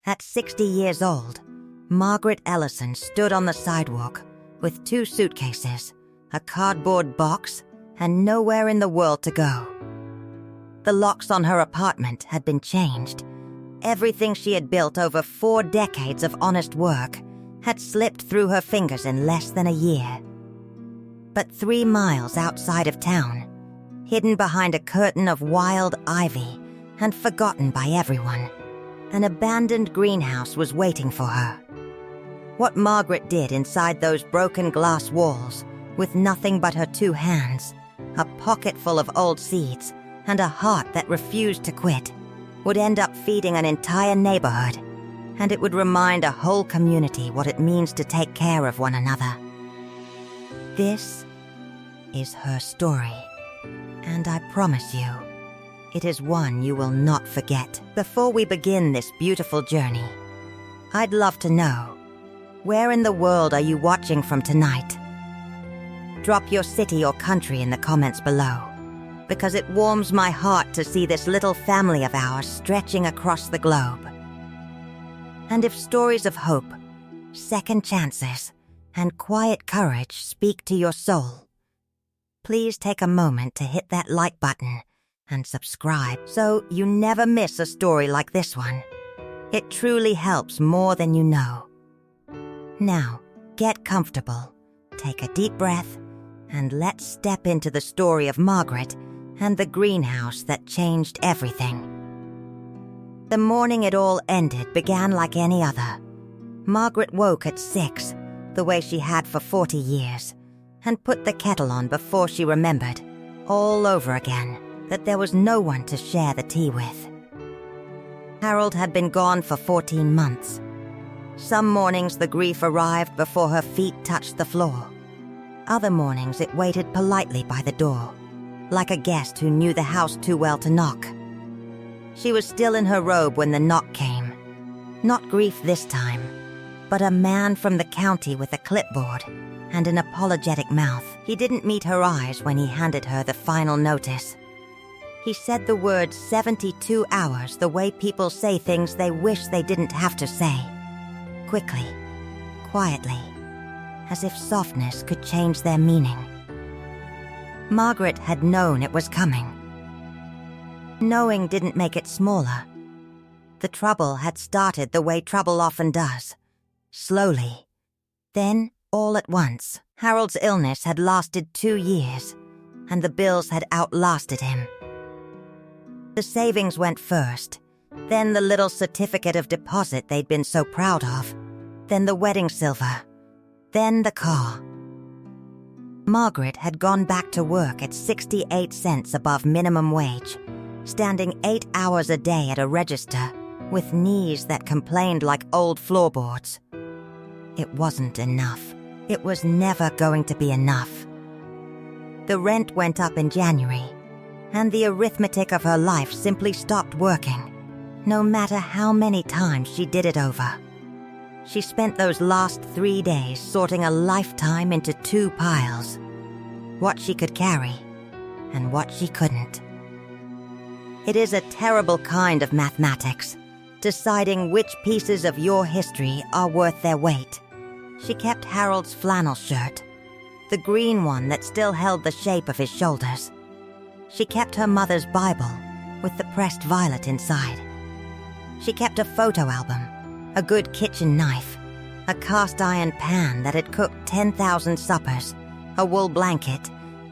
At 60 years old, Margaret Ellison stood on the sidewalk with 2 suitcases, a cardboard box, and nowhere in the world to go. The locks on her apartment had been changed. Everything she had built over 4 decades of honest work had slipped through her fingers in less than a year. But 3 miles outside of town, hidden behind a curtain of wild ivy and forgotten by everyone, an abandoned greenhouse was waiting for her. What Margaret did inside those broken glass walls, with nothing but her 2 hands, a pocket full of old seeds, and a heart that refused to quit, would end up feeding an entire neighborhood, and it would remind a whole community what it means to take care of one another. This is her story, and I promise you, it is one you will not forget. Before we begin this beautiful journey, I'd love to know, where in the world are you watching from tonight? Drop your city or country in the comments below, because it warms my heart to see this little family of ours stretching across the globe. And if stories of hope, second chances, and quiet courage speak to your soul, please take a moment to hit that like button and subscribe so you never miss a story like this one. It truly helps more than you know. Now, get comfortable, take a deep breath, and let's step into the story of Margaret and the greenhouse that changed everything. The morning it all ended began like any other. Margaret woke at 6, the way she had for 40 years, and put the kettle on before she remembered, all over again, that there was no one to share the tea with. Harold had been gone for 14 months. Some mornings the grief arrived before her feet touched the floor. Other mornings it waited politely by the door, like a guest who knew the house too well to knock. She was still in her robe when the knock came. Not grief this time, but a man from the county with a clipboard and an apologetic mouth. He didn't meet her eyes when he handed her the final notice. He said the words 72 hours the way people say things they wish they didn't have to say. Quickly, quietly, as if softness could change their meaning. Margaret had known it was coming. Knowing didn't make it smaller. The trouble had started the way trouble often does, slowly. Then, all at once, Harold's illness had lasted 2 years, and the bills had outlasted him. The savings went first, then the little certificate of deposit they'd been so proud of, then the wedding silver, then the car. Margaret had gone back to work at 68 cents above minimum wage, standing 8 hours a day at a register with knees that complained like old floorboards. It wasn't enough. It was never going to be enough. The rent went up in January, and the arithmetic of her life simply stopped working, no matter how many times she did it over. She spent those last 3 days sorting a lifetime into 2 piles, what she could carry and what she couldn't. It is a terrible kind of mathematics, deciding which pieces of your history are worth their weight. She kept Harold's flannel shirt, the green one that still held the shape of his shoulders. She kept her mother's Bible with the pressed violet inside. She kept a photo album, a good kitchen knife, a cast-iron pan that had cooked 10,000 suppers, a wool blanket,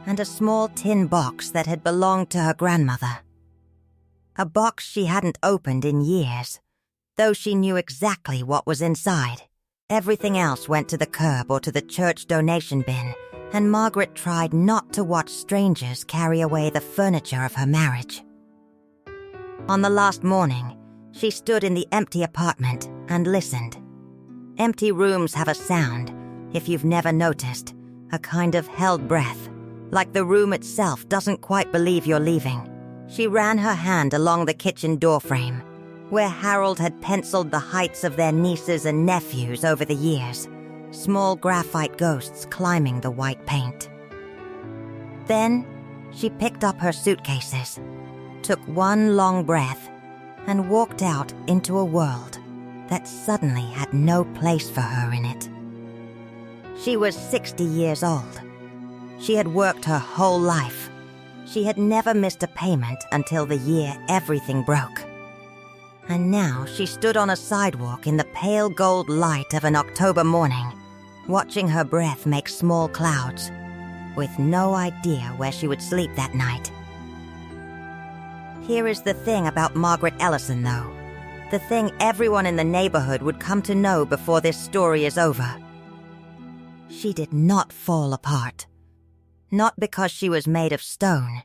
and a small tin box that had belonged to her grandmother. A box she hadn't opened in years, though she knew exactly what was inside. Everything else went to the curb or to the church donation bin, and Margaret tried not to watch strangers carry away the furniture of her marriage. On the last morning, she stood in the empty apartment and listened. Empty rooms have a sound, if you've never noticed, a kind of held breath, like the room itself doesn't quite believe you're leaving. She ran her hand along the kitchen doorframe, where Harold had penciled the heights of their nieces and nephews over the years, small graphite ghosts climbing the white paint. Then, she picked up her suitcases, took one long breath, and walked out into a world that suddenly had no place for her in it. She was 60 years old. She had worked her whole life. She had never missed a payment until the year everything broke. And now she stood on a sidewalk in the pale gold light of an October morning, watching her breath make small clouds, with no idea where she would sleep that night. Here is the thing about Margaret Ellison, though. The thing everyone in the neighborhood would come to know before this story is over. She did not fall apart. Not because she was made of stone.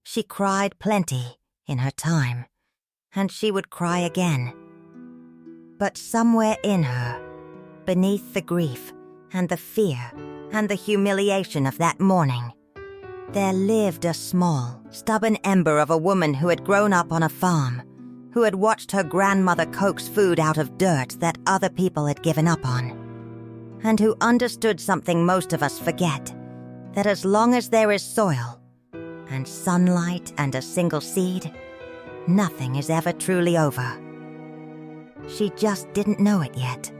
She cried plenty in her time, and she would cry again. But somewhere in her, beneath the grief and the fear and the humiliation of that morning, there lived a small, stubborn ember of a woman who had grown up on a farm, who had watched her grandmother coax food out of dirt that other people had given up on, and who understood something most of us forget, that as long as there is soil, and sunlight and a single seed, nothing is ever truly over. She just didn't know it yet.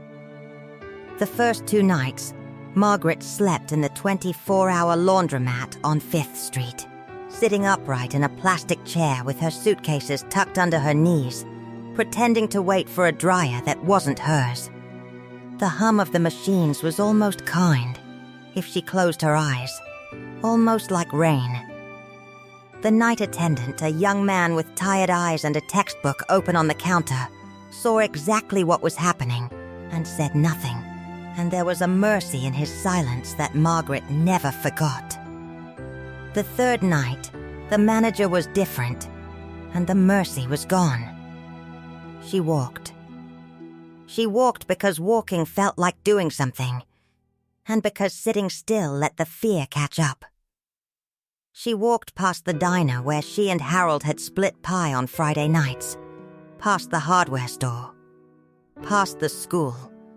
The first 2 nights, Margaret slept in the 24-hour laundromat on 5th Street, sitting upright in a plastic chair with her suitcases tucked under her knees, pretending to wait for a dryer that wasn't hers. The hum of the machines was almost kind, if she closed her eyes, almost like rain. The night attendant, a young man with tired eyes and a textbook open on the counter, saw exactly what was happening and said nothing, and there was a mercy in his silence that Margaret never forgot. The 3rd night, the manager was different, and the mercy was gone. She walked. She walked because walking felt like doing something, and because sitting still let the fear catch up. She walked past the diner where she and Harold had split pie on Friday nights, past the hardware store, past the school,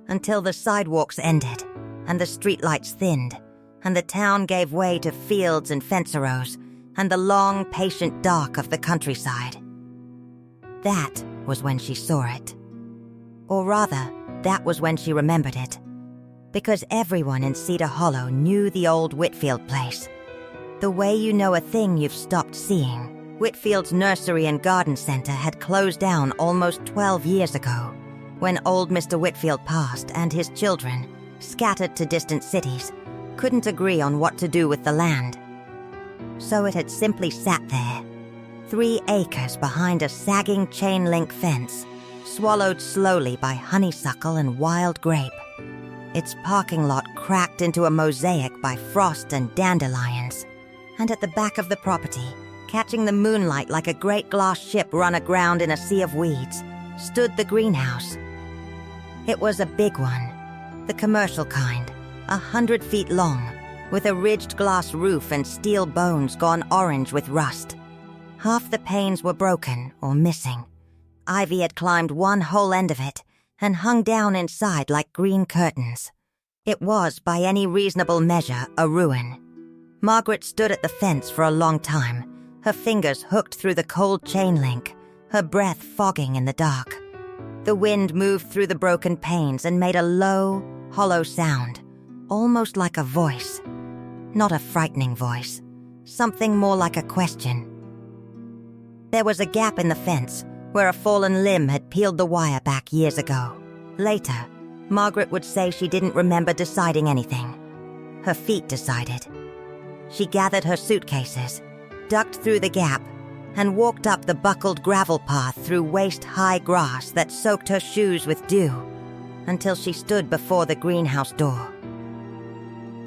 until the sidewalks ended, and the streetlights thinned, and the town gave way to fields and fence rows, and the long, patient dark of the countryside. That was when she saw it. Or rather, that was when she remembered it, because everyone in Cedar Hollow knew the old Whitfield place. The way you know a thing you've stopped seeing. Whitfield's nursery and garden center had closed down almost 12 years ago, when old Mr. Whitfield passed and his children, scattered to distant cities, couldn't agree on what to do with the land. So it had simply sat there, 3 acres behind a sagging chain-link fence, swallowed slowly by honeysuckle and wild grape. Its parking lot cracked into a mosaic by frost and dandelions. And at the back of the property, catching the moonlight like a great glass ship run aground in a sea of weeds, stood the greenhouse. It was a big one, the commercial kind, 100 feet long, with a ridged glass roof and steel bones gone orange with rust. Half the panes were broken or missing. Ivy had climbed one whole end of it and hung down inside like green curtains. It was, by any reasonable measure, a ruin. Margaret stood at the fence for a long time, her fingers hooked through the cold chain link, her breath fogging in the dark. The wind moved through the broken panes and made a low, hollow sound, almost like a voice. Not a frightening voice, something more like a question. There was a gap in the fence where a fallen limb had peeled the wire back years ago. Later, Margaret would say she didn't remember deciding anything. Her feet decided. She gathered her suitcases, ducked through the gap, and walked up the buckled gravel path through waist-high grass that soaked her shoes with dew, until she stood before the greenhouse door.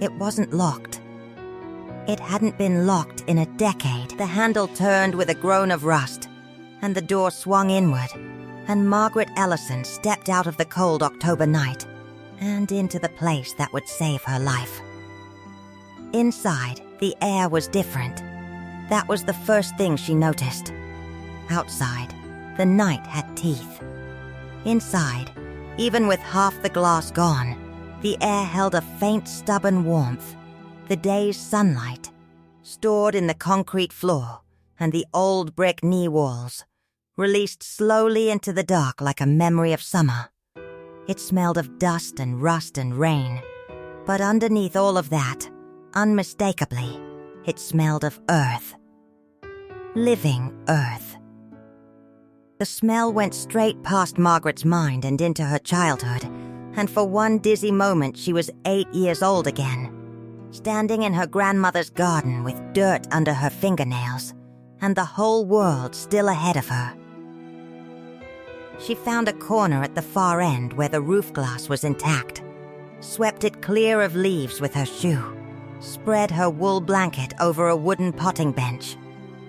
It wasn't locked. It hadn't been locked in a decade. The handle turned with a groan of rust, and the door swung inward, and Margaret Ellison stepped out of the cold October night and into the place that would save her life. Inside, the air was different. That was the first thing she noticed. Outside, the night had teeth. Inside, even with half the glass gone, the air held a faint, stubborn warmth, the day's sunlight, stored in the concrete floor and the old brick knee walls, released slowly into the dark like a memory of summer, It smelled of dust and rust and rain. But underneath all of that, unmistakably, it smelled of earth. Living earth. The smell went straight past Margaret's mind and into her childhood, and for one dizzy moment she was 8 years old again, standing in her grandmother's garden with dirt under her fingernails, and the whole world still ahead of her. She found a corner at the far end where the roof glass was intact, swept it clear of leaves with her shoe, spread her wool blanket over a wooden potting bench,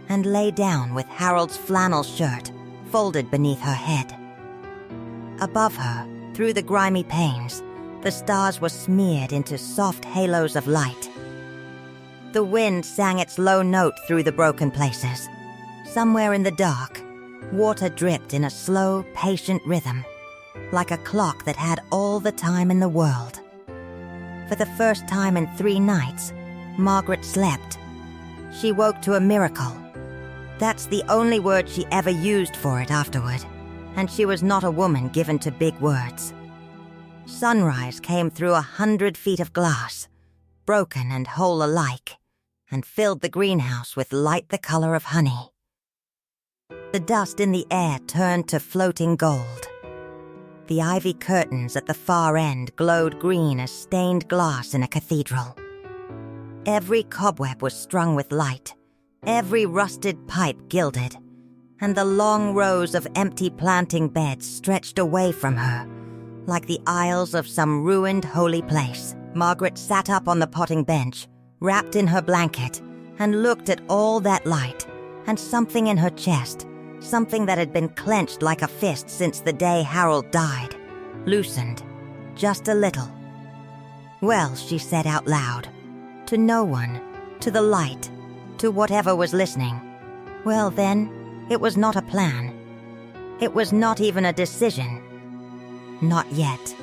and lay down with Harold's flannel shirt folded beneath her head. Above her, through the grimy panes, the stars were smeared into soft halos of light. The wind sang its low note through the broken places. Somewhere in the dark, water dripped in a slow, patient rhythm, like a clock that had all the time in the world. For the first time in 3 nights, Margaret slept. She woke to a miracle. That's the only word she ever used for it afterward, and she was not a woman given to big words. Sunrise came through 100 feet of glass, broken and whole alike, and filled the greenhouse with light the color of honey. The dust in the air turned to floating gold. The ivy curtains at the far end glowed green as stained glass in a cathedral. Every cobweb was strung with light, every rusted pipe gilded, and the long rows of empty planting beds stretched away from her, like the aisles of some ruined holy place. Margaret sat up on the potting bench, wrapped in her blanket, and looked at all that light, and something in her chest, something that had been clenched like a fist since the day Harold died, loosened, just a little. Well, she said out loud, to no one, to the light, to whatever was listening. Well then, it was not a plan. It was not even a decision. Not yet.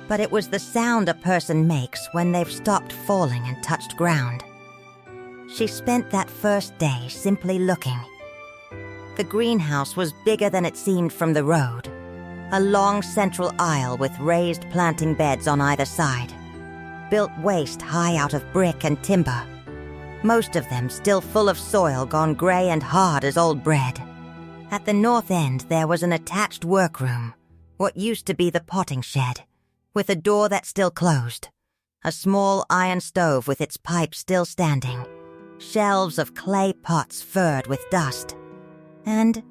But it was the sound a person makes when they've stopped falling and touched ground. She spent that first day simply looking. The greenhouse was bigger than it seemed from the road. A long central aisle with raised planting beds on either side, built waist-high out of brick and timber, most of them still full of soil gone gray and hard as old bread. At the north end there was an attached workroom, what used to be the potting shed, with a door that still closed, a small iron stove with its pipe still standing, shelves of clay pots furred with dust, and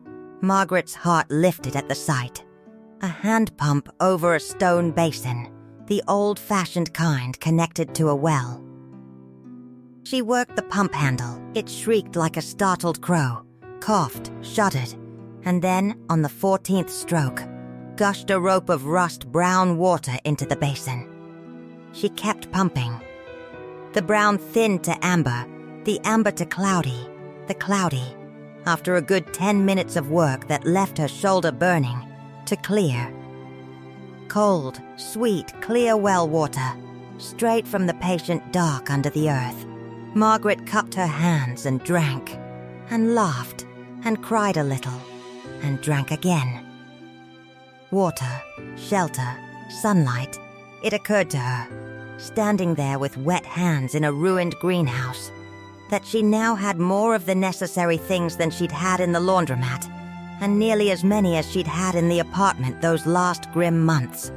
Margaret's heart lifted at the sight. A hand pump over a stone basin, the old-fashioned kind connected to a well. She worked the pump handle. It shrieked like a startled crow, coughed, shuddered, and then, on the 14th stroke, gushed a rope of rust-brown water into the basin. She kept pumping. The brown thinned to amber, the amber to cloudy, the cloudy, after a good 10 minutes of work that left her shoulder burning, to clear. Cold, sweet, clear well water, straight from the patient dark under the earth. Margaret cupped her hands and drank, and laughed, and cried a little, and drank again. Water, shelter, sunlight, it occurred to her, standing there with wet hands in a ruined greenhouse, that she now had more of the necessary things than she'd had in the laundromat, and nearly as many as she'd had in the apartment those last grim months,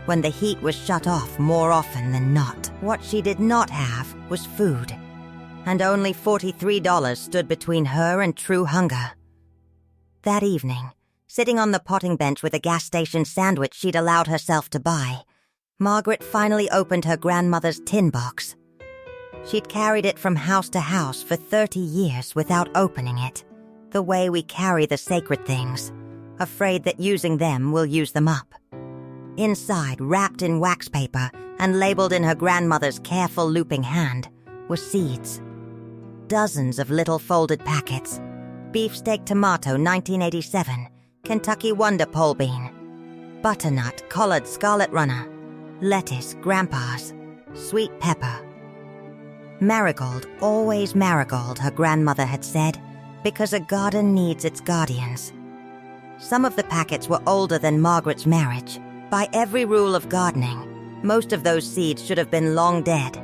when the heat was shut off more often than not. What she did not have was food, and only $43 stood between her and true hunger. That evening, sitting on the potting bench with a gas station sandwich she'd allowed herself to buy, Margaret finally opened her grandmother's tin box. She'd carried it from house to house for 30 years without opening it, the way we carry the sacred things, afraid that using them will use them up. Inside, wrapped in wax paper and labeled in her grandmother's careful looping hand, were seeds. Dozens of little folded packets. Beefsteak tomato 1987, Kentucky Wonder pole bean, butternut, collared scarlet runner, lettuce, grandpa's, sweet pepper. Marigold, always marigold, her grandmother had said, because a garden needs its guardians. Some of the packets were older than Margaret's marriage, By every rule of gardening, most of those seeds should have been long dead,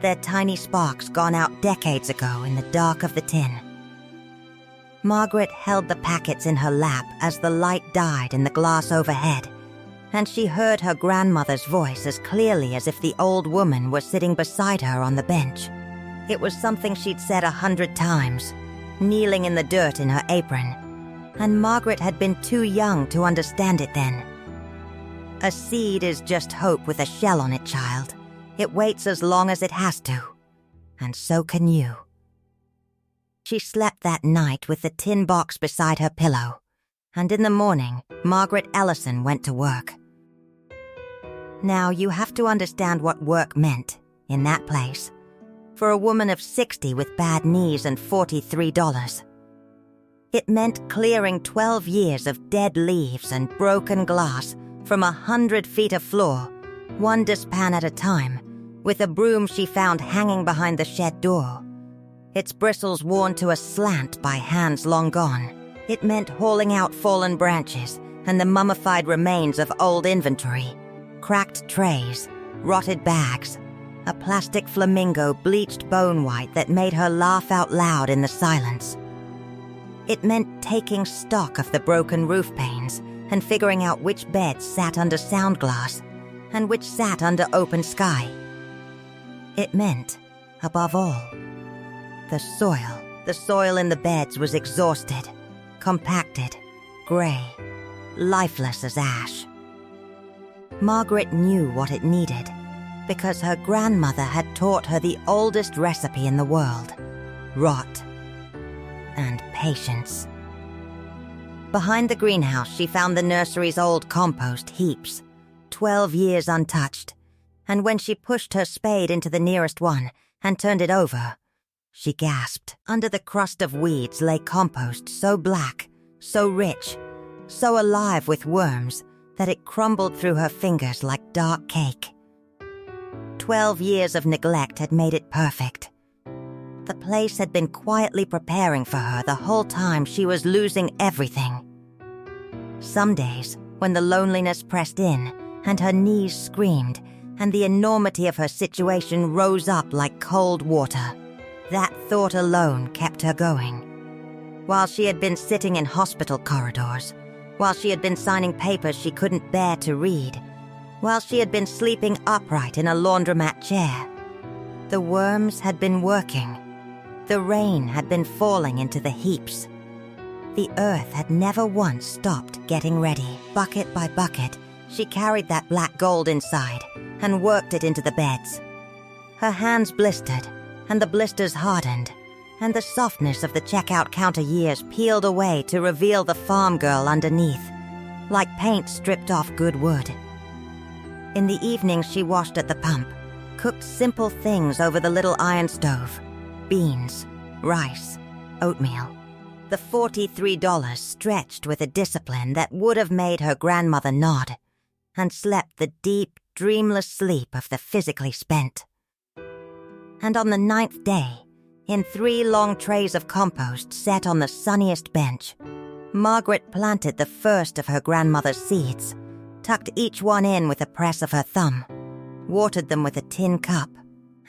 their tiny sparks gone out decades ago in the dark of the tin. Margaret held the packets in her lap as the light died in the glass overhead, and she heard her grandmother's voice as clearly as if the old woman were sitting beside her on the bench. It was something she'd said 100 times, kneeling in the dirt in her apron, and Margaret had been too young to understand it then. A seed is just hope with a shell on it, child. It waits as long as it has to, and so can you. She slept that night with the tin box beside her pillow, and in the morning, Margaret Ellison went to work. Now, you have to understand what work meant in that place for a woman of 60 with bad knees and $43. It meant clearing 12 years of dead leaves and broken glass from 100 feet of floor, one dustpan at a time, with a broom she found hanging behind the shed door, its bristles worn to a slant by hands long gone. It meant hauling out fallen branches and the mummified remains of old inventory, cracked trays, rotted bags, a plastic flamingo bleached bone white that made her laugh out loud in the silence. It meant taking stock of the broken roof panes and figuring out which beds sat under sound glass and which sat under open sky. It meant, above all, the soil. The soil in the beds was exhausted, compacted, gray, lifeless as ash. Margaret knew what it needed because her grandmother had taught her the oldest recipe in the world: rot and patience. Behind the greenhouse, she found the nursery's old compost heaps, 12 years untouched, and when she pushed her spade into the nearest one and turned it over, she gasped. Under the crust of weeds lay compost so black, so rich, so alive with worms that it crumbled through her fingers like dark cake. 12 years of neglect had made it perfect. The place had been quietly preparing for her the whole time she was losing everything. Some days, when the loneliness pressed in and her knees screamed and the enormity of her situation rose up like cold water, that thought alone kept her going. While she had been sitting in hospital corridors, while she had been signing papers she couldn't bear to read, while she had been sleeping upright in a laundromat chair, the worms had been working. The rain had been falling into the heaps. The earth had never once stopped getting ready. Bucket by bucket, she carried that black gold inside and worked it into the beds. Her hands blistered, and the blisters hardened, and the softness of the checkout counter years peeled away to reveal the farm girl underneath, like paint stripped off good wood. In the evenings, she washed at the pump, cooked simple things over the little iron stove: beans, rice, oatmeal. The $43 stretched with a discipline that would have made her grandmother nod, and slept the deep, dreamless sleep of the physically spent. And on the 9th day, in 3 long trays of compost set on the sunniest bench, Margaret planted the first of her grandmother's seeds, tucked each one in with a press of her thumb, watered them with a tin cup,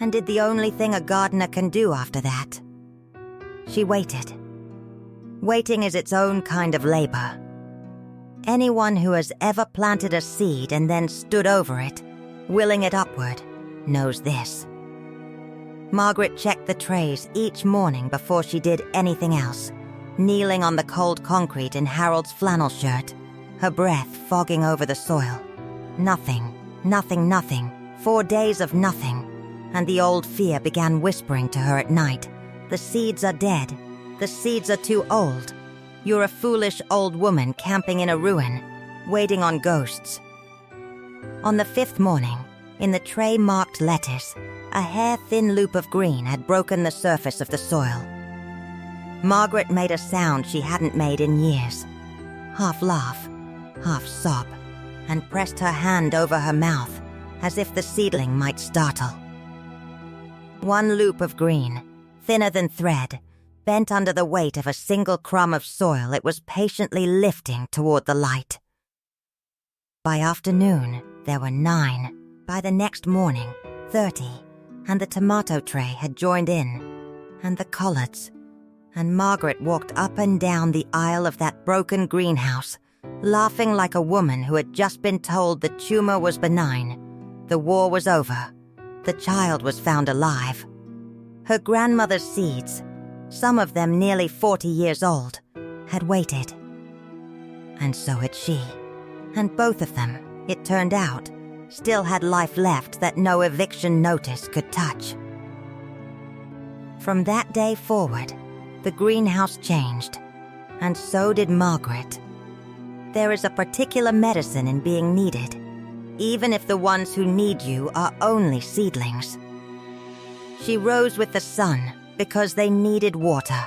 and did the only thing a gardener can do after that. She waited. Waiting is its own kind of labor. Anyone who has ever planted a seed and then stood over it, willing it upward, knows this. Margaret checked the trays each morning before she did anything else, kneeling on the cold concrete in Harold's flannel shirt, her breath fogging over the soil. Nothing, nothing, nothing. 4 days of nothing, and the old fear began whispering to her at night. The seeds are dead. The seeds are too old. You're a foolish old woman camping in a ruin, waiting on ghosts. On the 5th morning, in the tray marked lettuce, a hair-thin loop of green had broken the surface of the soil. Margaret made a sound she hadn't made in years. Half laugh, half sob, and pressed her hand over her mouth as if the seedling might startle. One loop of green, thinner than thread, bent under the weight of a single crumb of soil it was patiently lifting toward the light. By afternoon, there were 9. By the next morning, 30. And the tomato tray had joined in, and the collards. And Margaret walked up and down the aisle of that broken greenhouse, laughing like a woman who had just been told the tumor was benign, the war was over, the child was found alive. Her grandmother's seeds, some of them nearly 40 years old, had waited. And so had she. And both of them, it turned out, still had life left that no eviction notice could touch. From that day forward, the greenhouse changed, and so did Margaret. There is a particular medicine in being needed, even if the ones who need you are only seedlings. She rose with the sun because they needed water.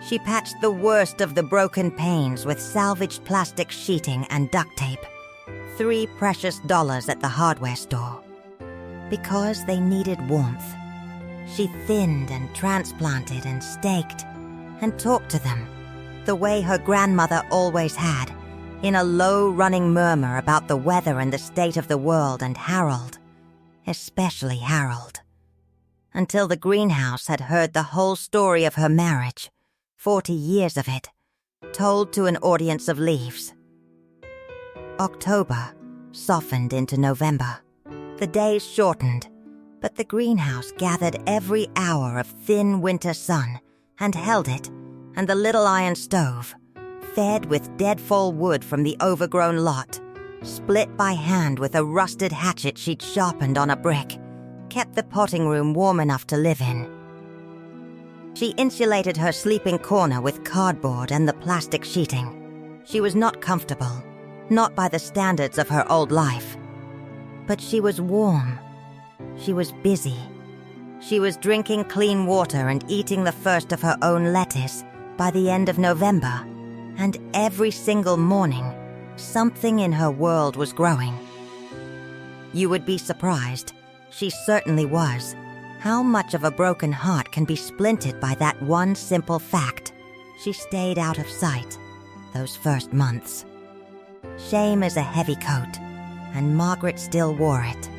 She patched the worst of the broken panes with salvaged plastic sheeting and duct tape, $3 precious at the hardware store. Because they needed warmth. She thinned and transplanted and staked and talked to them, the way her grandmother always had, in a low-running murmur about the weather and the state of the world and Harold, especially Harold. Until the greenhouse had heard the whole story of her marriage, 40 years of it, told to an audience of leaves. October softened into November. The days shortened, but the greenhouse gathered every hour of thin winter sun and held it, and the little iron stove, fed with deadfall wood from the overgrown lot, split by hand with a rusted hatchet she'd sharpened on a brick, kept the potting room warm enough to live in. She insulated her sleeping corner with cardboard and the plastic sheeting. She was not comfortable, not by the standards of her old life. But she was warm. She was busy. She was drinking clean water and eating the first of her own lettuce by the end of November, and every single morning, something in her world was growing. You would be surprised, she certainly was, how much of a broken heart can be splintered by that one simple fact. She stayed out of sight those first months. Shame is a heavy coat, and Margaret still wore it.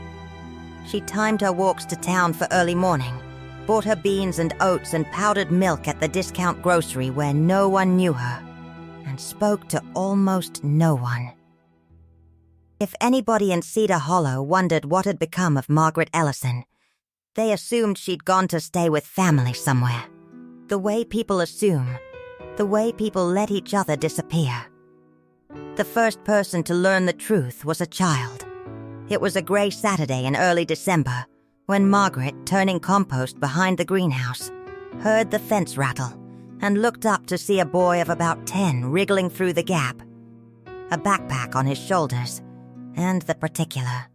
She timed her walks to town for early morning, bought her beans and oats and powdered milk at the discount grocery where no one knew her, and spoke to almost no one. If anybody in Cedar Hollow wondered what had become of Margaret Ellison, they assumed she'd gone to stay with family somewhere. The way people assume, the way people let each other disappear. The first person to learn the truth was a child. It was a gray Saturday in early December when Margaret, turning compost behind the greenhouse, heard the fence rattle and looked up to see a boy of about 10 wriggling through the gap, a backpack on his shoulders, and the particular,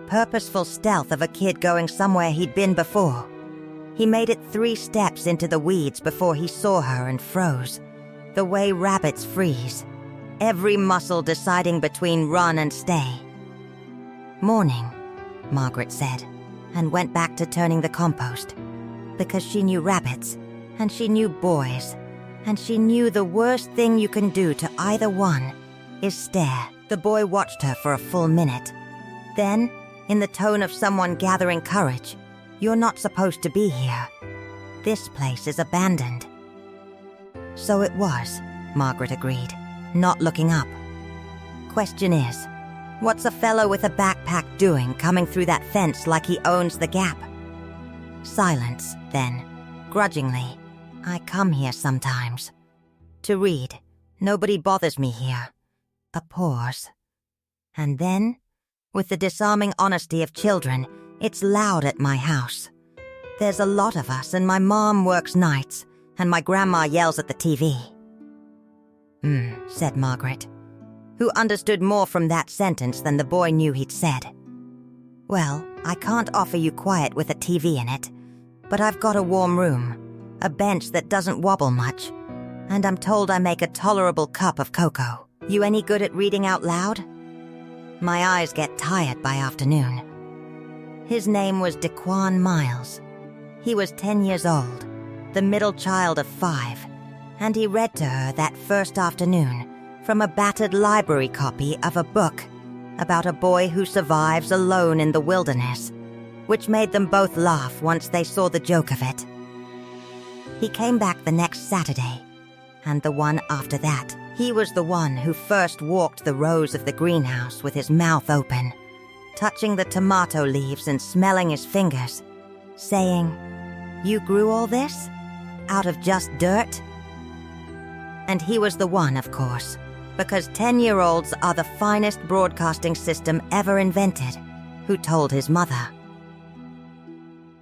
purposeful stealth of a kid going somewhere he'd been before. He made it 3 steps into the weeds before he saw her and froze, the way rabbits freeze, every muscle deciding between run and stay. "Morning," Margaret said, and went back to turning the compost, because she knew rabbits, and she knew boys, and she knew the worst thing you can do to either one is stare. The boy watched her for a full minute. Then, in the tone of someone gathering courage, "You're not supposed to be here. This place is abandoned." So it was, Margaret agreed, not looking up. Question is, what's a fellow with a backpack doing coming through that fence like he owns the gap? Silence, then, grudgingly. "I come here sometimes. To read. Nobody bothers me here." A pause. And then, with the disarming honesty of children, "It's loud at my house. There's a lot of us, and my mom works nights, and my grandma yells at the TV." Said Margaret, who understood more from that sentence than the boy knew he'd said. "Well, I can't offer you quiet with a TV in it, but I've got a warm room, a bench that doesn't wobble much, and I'm told I make a tolerable cup of cocoa. You any good at reading out loud?" My eyes get tired by afternoon. His name was Daquan Miles. He was 10 years old, the middle child of 5, and he read to her that first afternoon from a battered library copy of a book about a boy who survives alone in the wilderness, which made them both laugh once they saw the joke of it. He came back the next Saturday, and the one after that. He was the one who first walked the rows of the greenhouse with his mouth open, touching the tomato leaves and smelling his fingers, saying, "You grew all this? Out of just dirt?" And he was the one, of course, because 10-year-olds are the finest broadcasting system ever invented, who told his mother.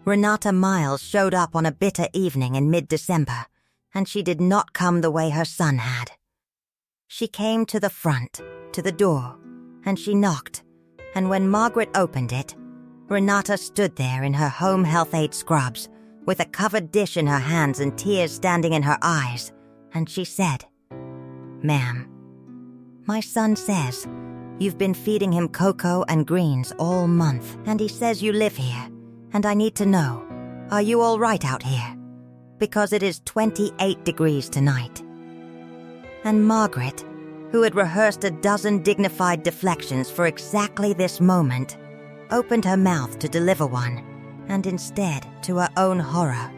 Renata Miles showed up on a bitter evening in mid-December, and she did not come the way her son had. She came to the front, to the door, and she knocked, and when Margaret opened it, Renata stood there in her home health aid scrubs, with a covered dish in her hands and tears standing in her eyes, and she said, "Ma'am, my son says you've been feeding him cocoa and greens all month, and he says you live here, and I need to know, are you all right out here? Because it is 28 degrees tonight." And Margaret, who had rehearsed a dozen dignified deflections for exactly this moment, opened her mouth to deliver one, and instead, to her own horror,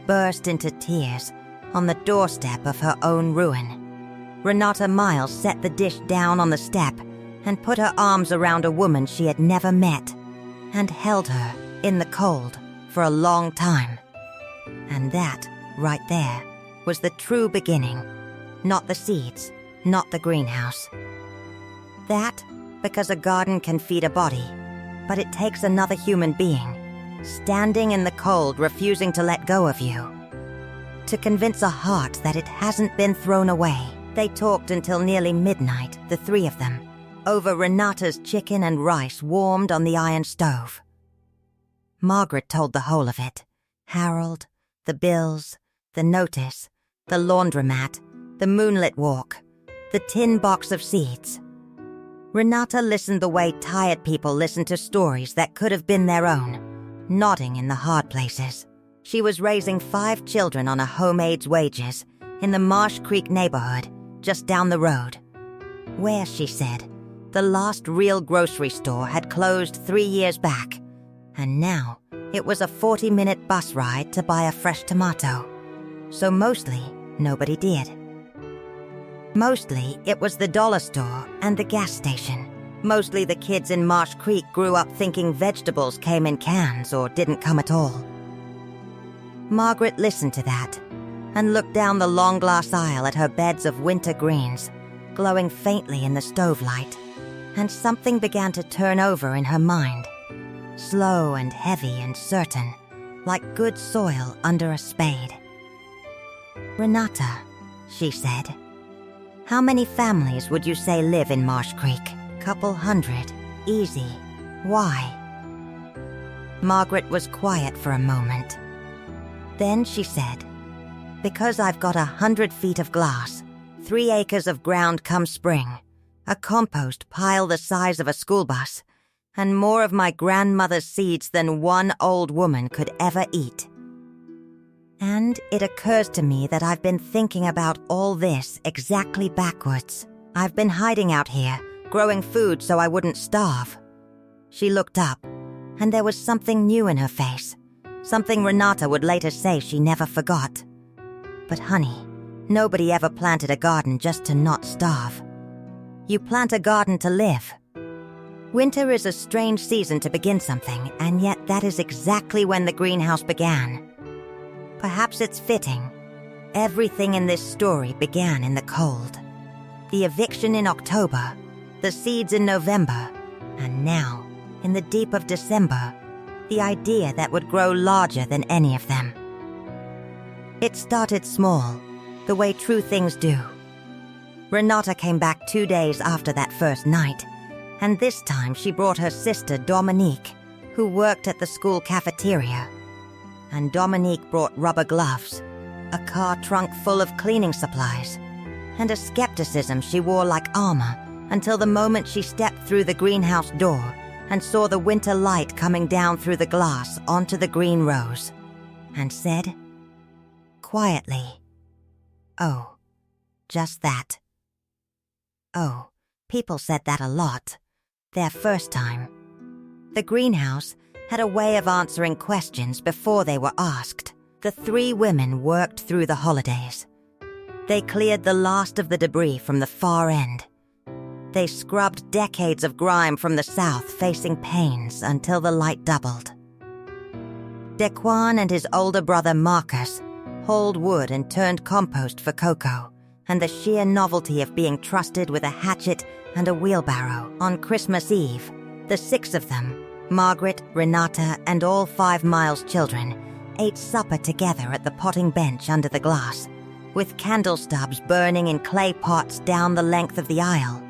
burst into tears on the doorstep of her own ruin. Renata Miles set the dish down on the step and put her arms around a woman she had never met, and held her in the cold for a long time. And that, right there, was the true beginning. Not the seeds, not the greenhouse. That, because a garden can feed a body, but it takes another human being, standing in the cold, refusing to let go of you. To convince a heart that it hasn't been thrown away, they talked until nearly midnight, the three of them, over Renata's chicken and rice warmed on the iron stove. Margaret told the whole of it. Harold, the bills, the notice, the laundromat, the moonlit walk, the tin box of seeds. Renata listened the way tired people listen to stories that could have been their own, nodding in the hard places. She was raising 5 children on a homemaid's wages in the Marsh Creek neighborhood, just down the road, where, she said, the last real grocery store had closed 3 years back, and now it was a 40-minute bus ride to buy a fresh tomato. So mostly, nobody did. Mostly, it was the dollar store and the gas station. Mostly the kids in Marsh Creek grew up thinking vegetables came in cans or didn't come at all. Margaret listened to that and looked down the long glass aisle at her beds of winter greens, glowing faintly in the stove light, and something began to turn over in her mind, slow and heavy and certain, like good soil under a spade. "Renata," she said, "how many families would you say live in Marsh Creek? Couple hundred. Easy. Why?" Margaret was quiet for a moment. Then she said, "Because I've got 100 feet of glass, 3 acres of ground come spring, a compost pile the size of a school bus, and more of my grandmother's seeds than one old woman could ever eat. And it occurs to me that I've been thinking about all this exactly backwards. I've been hiding out here, growing food so I wouldn't starve." She looked up, and there was something new in her face, something Renata would later say she never forgot. "But honey, nobody ever planted a garden just to not starve. You plant a garden to live. Winter is a strange season to begin something, and yet that is exactly when the greenhouse began. Perhaps it's fitting. Everything in this story began in the cold. The eviction in October, the seeds in November, and now, in the deep of December, the idea that would grow larger than any of them. It started small, the way true things do. Renata came back 2 days after that first night, and this time she brought her sister Dominique, who worked at the school cafeteria. And Dominique brought rubber gloves, a car trunk full of cleaning supplies, and a skepticism she wore like armor until the moment she stepped through the greenhouse door and saw the winter light coming down through the glass onto the green rose, and said, quietly, "Oh, just that." Oh, people said that a lot, their first time. The greenhouse had a way of answering questions before they were asked. The three women worked through the holidays. They cleared the last of the debris from the far end. They scrubbed decades of grime from the south, facing pains until the light doubled. Dequan and his older brother Marcus hauled wood and turned compost for Coco, and the sheer novelty of being trusted with a hatchet and a wheelbarrow. On Christmas Eve, the six of them, Margaret, Renata, and all 5 Miles' children, ate supper together at the potting bench under the glass, with candle stubs burning in clay pots down the length of the aisle.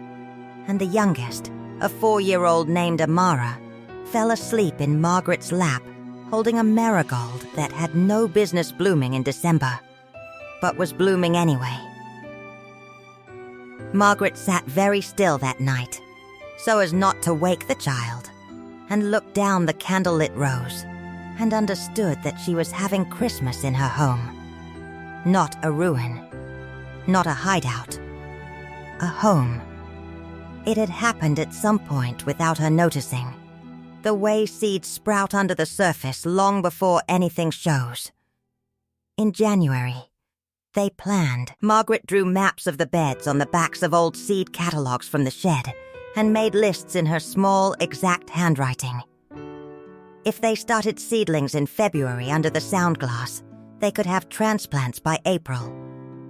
And the youngest, a 4-year-old named Amara, fell asleep in Margaret's lap, holding a marigold that had no business blooming in December, but was blooming anyway. Margaret sat very still that night, so as not to wake the child, and looked down the candlelit rows, and understood that she was having Christmas in her home. Not a ruin, not a hideout, a home. It had happened at some point without her noticing, the way seeds sprout under the surface long before anything shows. In January, they planned. Margaret drew maps of the beds on the backs of old seed catalogs from the shed and made lists in her small, exact handwriting. If they started seedlings in February under the sound glass, they could have transplants by April.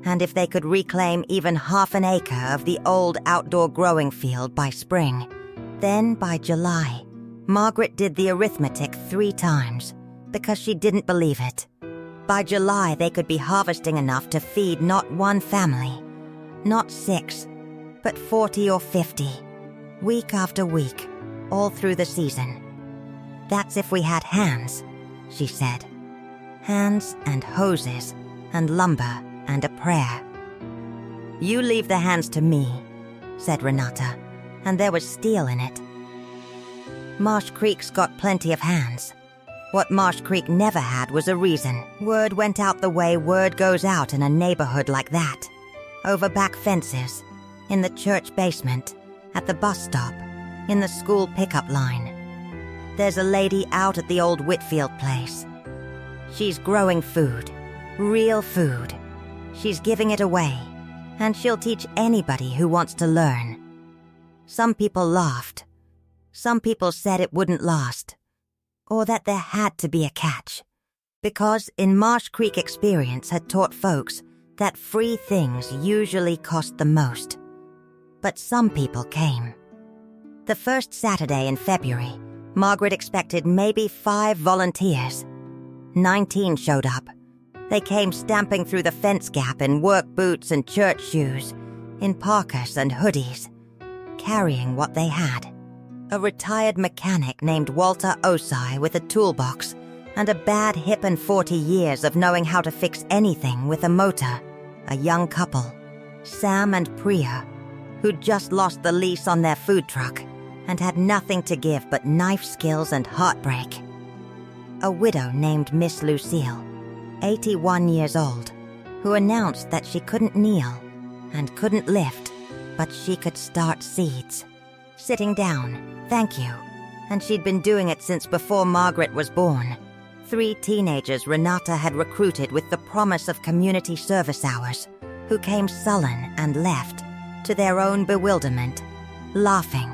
And if they could reclaim even half an acre of the old outdoor growing field by spring, then by July, Margaret did the arithmetic 3 times because she didn't believe it. By July, they could be harvesting enough to feed not 1 family, not 6, but 40 or 50, week after week, all through the season. That's if we had hands, she said. Hands and hoses and lumber and a prayer. You leave the hands to me, said Renata, and there was steel in it. Marsh Creek's got plenty of hands. What Marsh Creek never had was a reason. Word went out the way word goes out in a neighborhood like that. Over back fences, in the church basement, at the bus stop, in the school pickup line. There's a lady out at the old Whitfield place. She's growing food, real food. She's giving it away, and she'll teach anybody who wants to learn. Some people laughed. Some people said it wouldn't last, or that there had to be a catch, because in Marsh Creek experience had taught folks that free things usually cost the most. But some people came. The first Saturday in February, Margaret expected maybe 5 volunteers. 19 showed up. They came stamping through the fence gap in work boots and church shoes, in parkas and hoodies, carrying what they had. A retired mechanic named Walter Osai with a toolbox and a bad hip and 40 years of knowing how to fix anything with a motor. A young couple, Sam and Priya, who'd just lost the lease on their food truck and had nothing to give but knife skills and heartbreak. A widow named Miss Lucille, 81 years old, who announced that she couldn't kneel and couldn't lift, but she could start seeds. Sitting down, thank you, and she'd been doing it since before Margaret was born. 3 teenagers Renata had recruited with the promise of community service hours, who came sullen and left, to their own bewilderment, laughing.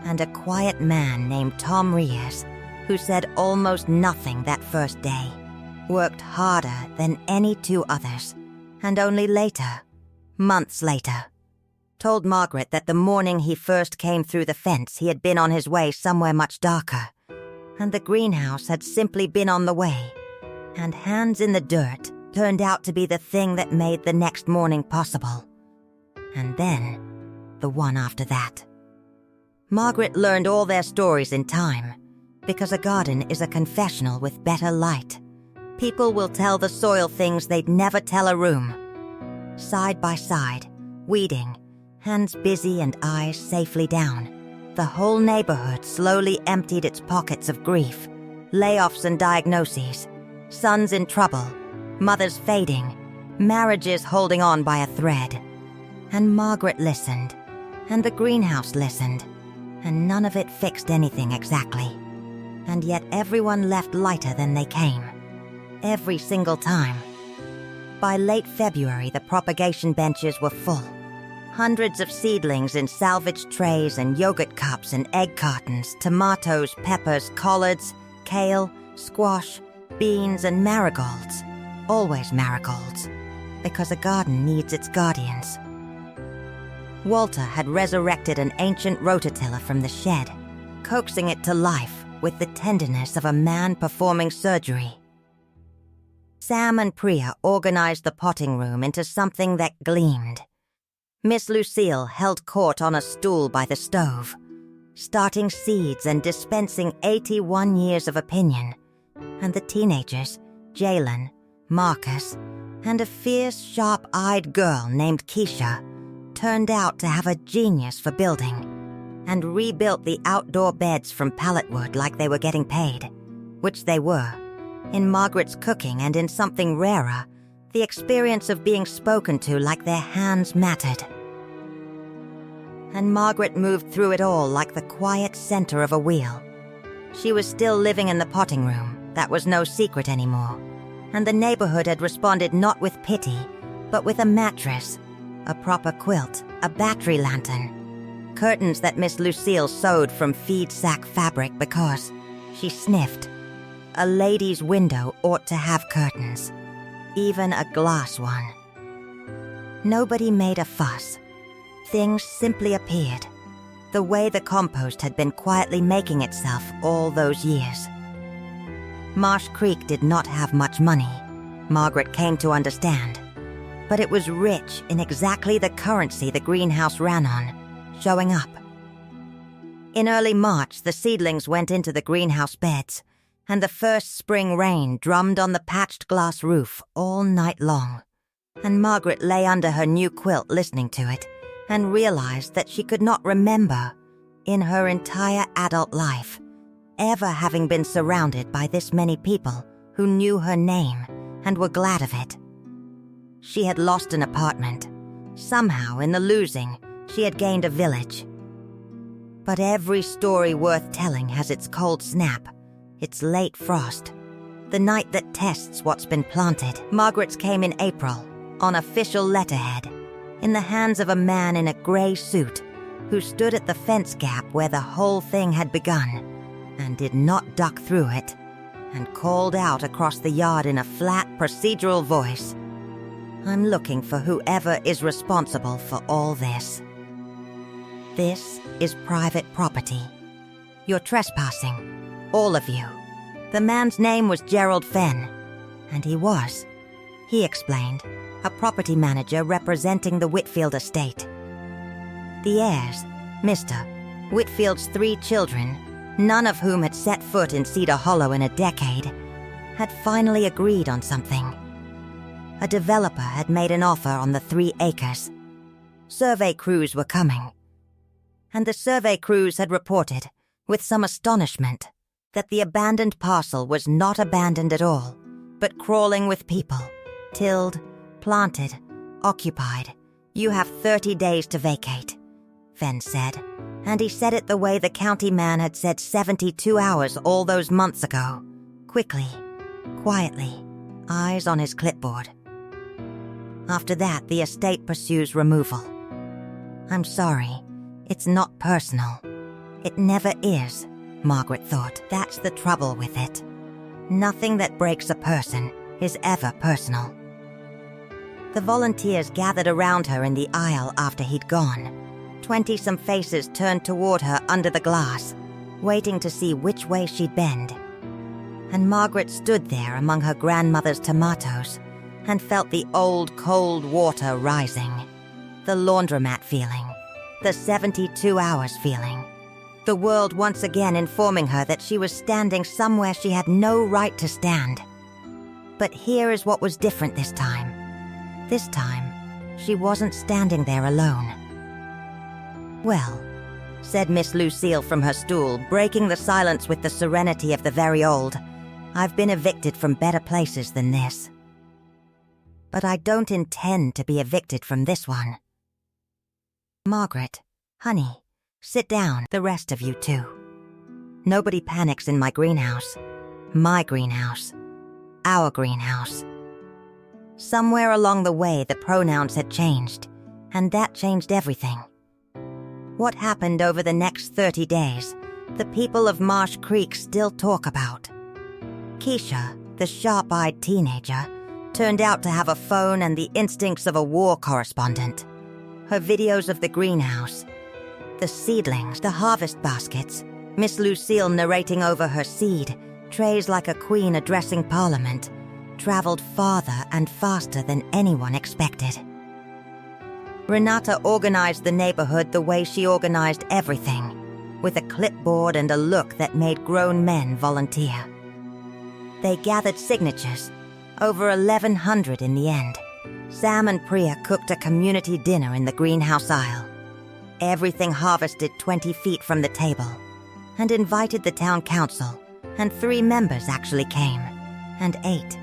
And a quiet man named Tom Riers, who said almost nothing that first day, worked harder than any 2 others, and only later, months later, told Margaret that the morning he first came through the fence he had been on his way somewhere much darker, and the greenhouse had simply been on the way, and hands in the dirt turned out to be the thing that made the next morning possible. And then, the one after that. Margaret learned all their stories in time, because a garden is a confessional with better light. People will tell the soil things they'd never tell a room. Side by side, weeding, hands busy and eyes safely down, the whole neighborhood slowly emptied its pockets of grief, layoffs and diagnoses, sons in trouble, mothers fading, marriages holding on by a thread. And Margaret listened, and the greenhouse listened, and none of it fixed anything exactly. And yet everyone left lighter than they came. Every single time. By late February, the propagation benches were full. Hundreds of seedlings in salvaged trays and yogurt cups and egg cartons, tomatoes, peppers, collards, kale, squash, beans, and marigolds. Always marigolds, because a garden needs its guardians. Walter had resurrected an ancient rototiller from the shed, coaxing it to life with the tenderness of a man performing surgery. Sam and Priya organized the potting room into something that gleamed. Miss Lucille held court on a stool by the stove, starting seeds and dispensing 81 years of opinion, and the teenagers, Jalen, Marcus, and a fierce, sharp-eyed girl named Keisha, turned out to have a genius for building, and rebuilt the outdoor beds from pallet wood like they were getting paid, which they were. In Margaret's cooking and in something rarer, the experience of being spoken to like their hands mattered. And Margaret moved through it all like the quiet center of a wheel. She was still living in the potting room, that was no secret anymore, and the neighborhood had responded not with pity, but with a mattress, a proper quilt, a battery lantern, curtains that Miss Lucille sewed from feed sack fabric because, she sniffed, a lady's window ought to have curtains, even a glass one. Nobody made a fuss. Things simply appeared, the way the compost had been quietly making itself all those years. Marsh Creek did not have much money, Margaret came to understand, but it was rich in exactly the currency the greenhouse ran on, showing up. In early March, the seedlings went into the greenhouse beds, and the first spring rain drummed on the patched glass roof all night long, and Margaret lay under her new quilt listening to it, and realized that she could not remember, in her entire adult life, ever having been surrounded by this many people who knew her name and were glad of it. She had lost an apartment. Somehow, in the losing, she had gained a village. But every story worth telling has its cold snap, its late frost, the night that tests what's been planted. Margaret's came in April, on official letterhead, in the hands of a man in a gray suit who stood at the fence gap where the whole thing had begun and did not duck through it, and called out across the yard in a flat, procedural voice, "I'm looking for whoever is responsible for all this. This is private property. You're trespassing, all of you." The man's name was Gerald Fenn, and he explained, a property manager representing the Whitfield estate. The heirs, Mr. Whitfield's 3 children, none of whom had set foot in Cedar Hollow in a decade, had finally agreed on something. A developer had made an offer on the 3 acres. Survey crews were coming. And the survey crews had reported, with some astonishment, that the abandoned parcel was not abandoned at all, but crawling with people, tilled, planted, occupied. "You have 30 days to vacate," Fenn said, and he said it the way the county man had said 72 hours all those months ago, quickly, quietly, eyes on his clipboard. After that, the estate pursues removal. "I'm sorry, it's not personal. It never is," Margaret thought. That's the trouble with it. Nothing that breaks a person is ever personal. The volunteers gathered around her in the aisle after he'd gone. 20-some faces turned toward her under the glass, waiting to see which way she'd bend. And Margaret stood there among her grandmother's tomatoes and felt the old cold water rising. The laundromat feeling. The 72 hours feeling. The world once again informing her that she was standing somewhere she had no right to stand. But here is what was different this time. This time, she wasn't standing there alone. "Well," said Miss Lucille from her stool, breaking the silence with the serenity of the very old, "I've been evicted from better places than this. But I don't intend to be evicted from this one." "Margaret, honey, Sit down, the rest of you too. Nobody panics in my greenhouse. My greenhouse. Our greenhouse. Somewhere along the way, the pronouns had changed, and that changed everything. What happened over the next 30 days, the people of Marsh Creek still talk about. Keisha, the sharp-eyed teenager, turned out to have a phone and the instincts of a war correspondent. Her videos of the greenhouse, the seedlings, the harvest baskets, Miss Lucille narrating over her seed, trays like a queen addressing Parliament, traveled farther and faster than anyone expected. Renata organized the neighborhood the way she organized everything, with a clipboard and a look that made grown men volunteer. They gathered signatures, over 1,100 in the end. Sam and Priya cooked a community dinner in the greenhouse aisle. Everything harvested 20 feet from the table, and invited the town council, and 3 members actually came, and ate,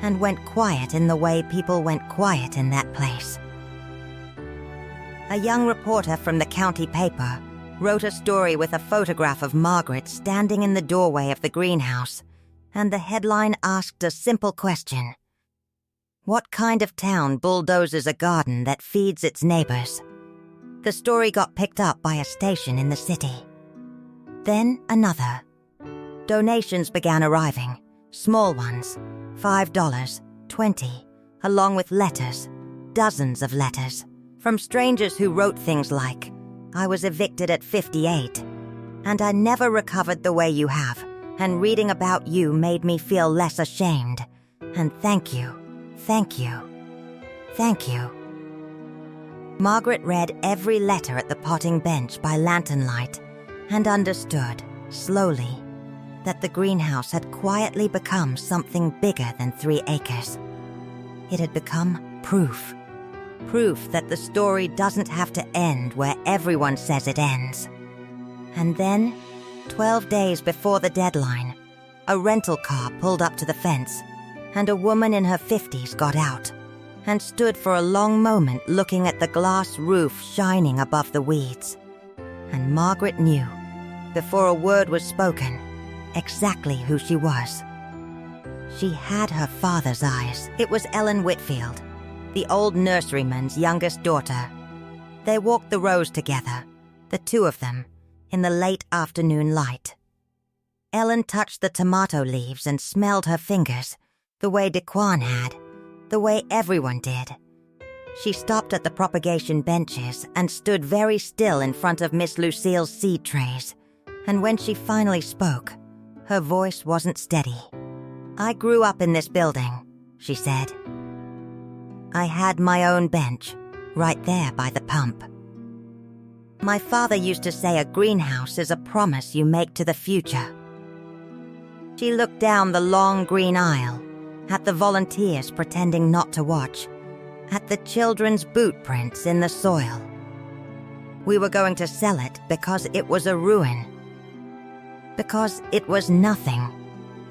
and went quiet in the way people went quiet in that place. A young reporter from the county paper wrote a story with a photograph of Margaret standing in the doorway of the greenhouse, and the headline asked a simple question. What kind of town bulldozes a garden that feeds its neighbors? The story got picked up by a station in the city. Then another. Donations began arriving, small ones, $5, $20, along with letters, dozens of letters, from strangers who wrote things like, I was evicted at 58, and I never recovered the way you have, and reading about you made me feel less ashamed, and thank you, thank you, thank you. Margaret read every letter at the potting bench by lantern light and understood, slowly, that the greenhouse had quietly become something bigger than 3 acres. It had become proof. Proof that the story doesn't have to end where everyone says it ends. And then, 12 days before the deadline, a rental car pulled up to the fence, and a woman in her 50s got out and stood for a long moment looking at the glass roof shining above the weeds. And Margaret knew, before a word was spoken, exactly who she was. She had her father's eyes. It was Ellen Whitfield, the old nurseryman's youngest daughter. They walked the rows together, the 2 of them, in the late afternoon light. Ellen touched the tomato leaves and smelled her fingers, the way Dequan had, the way everyone did. She stopped at the propagation benches and stood very still in front of Miss Lucille's seed trays, and when she finally spoke, her voice wasn't steady. I grew up in this building, she said. I had my own bench, right there by the pump. My father used to say a greenhouse is a promise you make to the future. She looked down the long green aisle, at the volunteers pretending not to watch, at the children's boot prints in the soil. We were going to sell it because it was a ruin. Because it was nothing.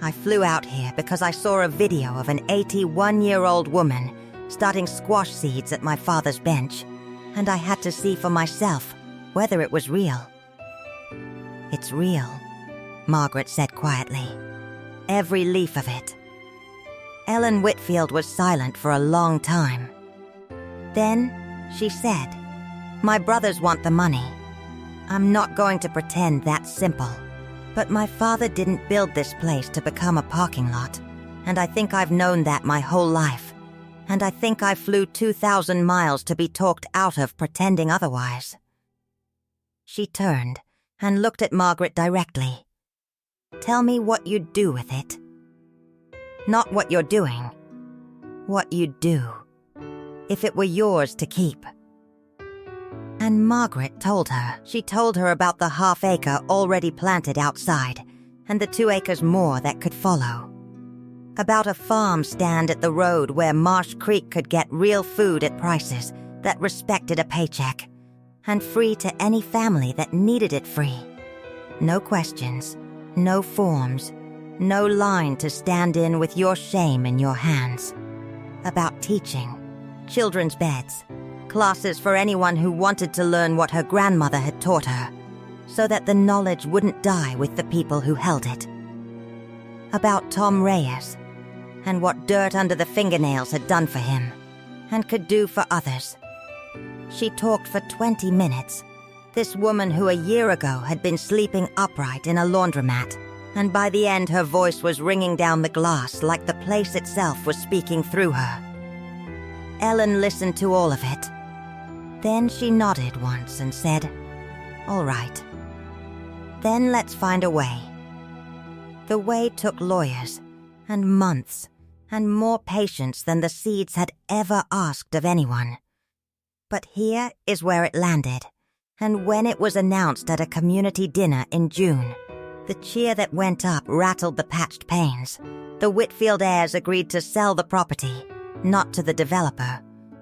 I flew out here because I saw a video of an 81-year-old woman starting squash seeds at my father's bench, and I had to see for myself whether it was real. It's real, Margaret said quietly. Every leaf of it. Ellen Whitfield was silent for a long time. Then she said, my brothers want the money. I'm not going to pretend that's simple, but my father didn't build this place to become a parking lot, and I think I've known that my whole life, and I think I flew 2,000 miles to be talked out of pretending otherwise. She turned and looked at Margaret directly. Tell me what you'd do with it. Not what you're doing. What you'd do. If it were yours to keep. And Margaret told her. She told her about the half-acre already planted outside, and the 2 acres more that could follow. About a farm stand at the road where Marsh Creek could get real food at prices that respected a paycheck, and free to any family that needed it free. No questions, no forms, no line to stand in with your shame in your hands. About teaching, children's beds, classes for anyone who wanted to learn what her grandmother had taught her, so that the knowledge wouldn't die with the people who held it. About Tom Reyes, and what dirt under the fingernails had done for him, and could do for others. She talked for 20 minutes, this woman who a year ago had been sleeping upright in a laundromat, and by the end her voice was ringing down the glass like the place itself was speaking through her. Ellen listened to all of it. Then she nodded once and said, "All right. Then let's find a way." The way took lawyers, and months, and more patience than the Seeds had ever asked of anyone. But here is where it landed, and when it was announced at a community dinner in June, the cheer that went up rattled the patched panes. The Whitfield heirs agreed to sell the property, not to the developer,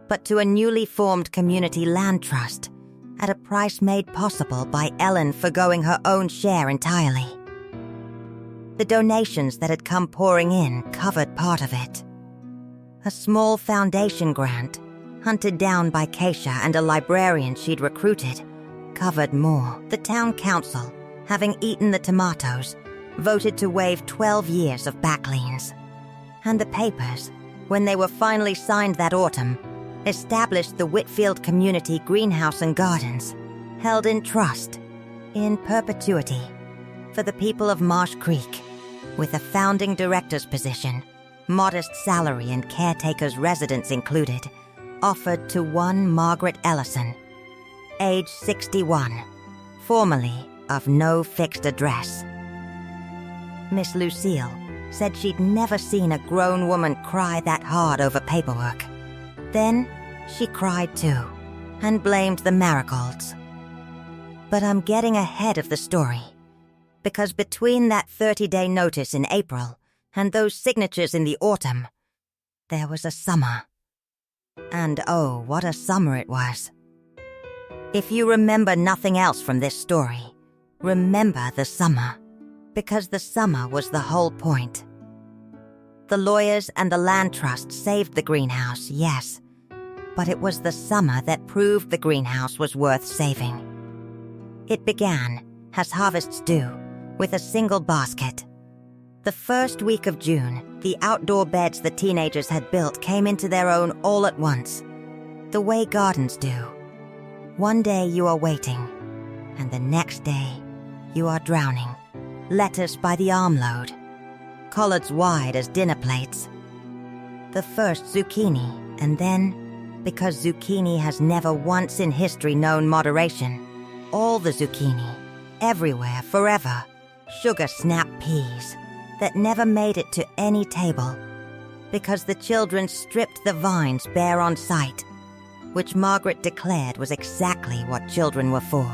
but to a newly formed community land trust, at a price made possible by Ellen forgoing her own share entirely. The donations that had come pouring in covered part of it. A small foundation grant, hunted down by Keisha and a librarian she'd recruited, covered more. The town council, having eaten the tomatoes, voted to waive 12 years of back liens. And the papers, when they were finally signed that autumn, established the Whitfield Community Greenhouse and Gardens, held in trust, in perpetuity, for the people of Marsh Creek, with a founding director's position, modest salary and caretaker's residence included, offered to one Margaret Ellison, age 61, formerly of no fixed address. Miss Lucille said she'd never seen a grown woman cry that hard over paperwork. Then she cried too, and blamed the marigolds. But I'm getting ahead of the story, because between that 30-day notice in April and those signatures in the autumn, there was a summer. And oh, what a summer it was. If you remember nothing else from this story, remember the summer, because the summer was the whole point. The lawyers and the land trust saved the greenhouse, yes, but it was the summer that proved the greenhouse was worth saving. It began, as harvests do, with a single basket. The first week of June, the outdoor beds the teenagers had built came into their own all at once, the way gardens do. One day you are waiting, and the next day you are drowning. Lettuce by the armload, collards wide as dinner plates. The first zucchini, and then, because zucchini has never once in history known moderation, all the zucchini, everywhere, forever, sugar snap peas that never made it to any table, because the children stripped the vines bare on sight, which Margaret declared was exactly what children were for.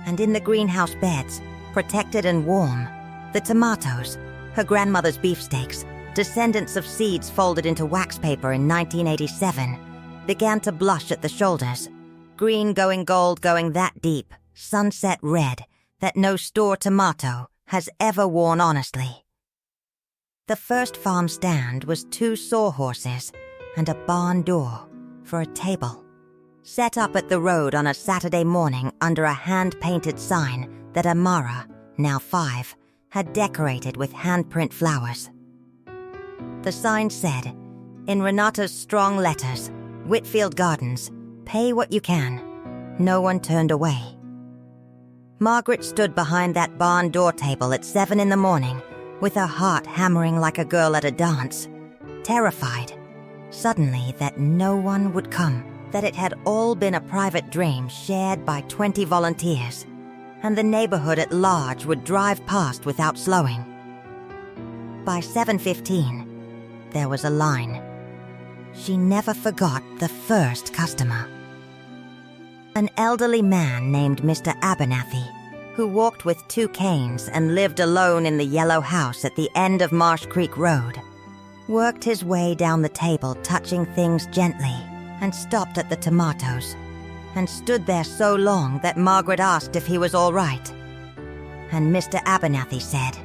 And in the greenhouse beds, protected and warm, the tomatoes, her grandmother's beefsteaks, descendants of seeds folded into wax paper in 1987, began to blush at the shoulders, green going gold going that deep, sunset red, that no store tomato has ever worn honestly. The first farm stand was 2 sawhorses and a barn door for a table, set up at the road on a Saturday morning under a hand-painted sign that Amara, now 5, had decorated with handprint flowers. The sign said, in Renata's strong letters, "Whitfield Gardens, pay what you can." No one turned away. Margaret stood behind that barn door table at 7 in the morning, with her heart hammering like a girl at a dance, terrified, suddenly, that no one would come, that it had all been a private dream shared by 20 volunteers, and the neighborhood at large would drive past without slowing. By 7:15, there was a line. She never forgot the first customer. An elderly man named Mr. Abernathy, who walked with 2 canes and lived alone in the yellow house at the end of Marsh Creek Road, worked his way down the table touching things gently and stopped at the tomatoes, and stood there so long that Margaret asked if he was all right. And Mr. Abernathy said,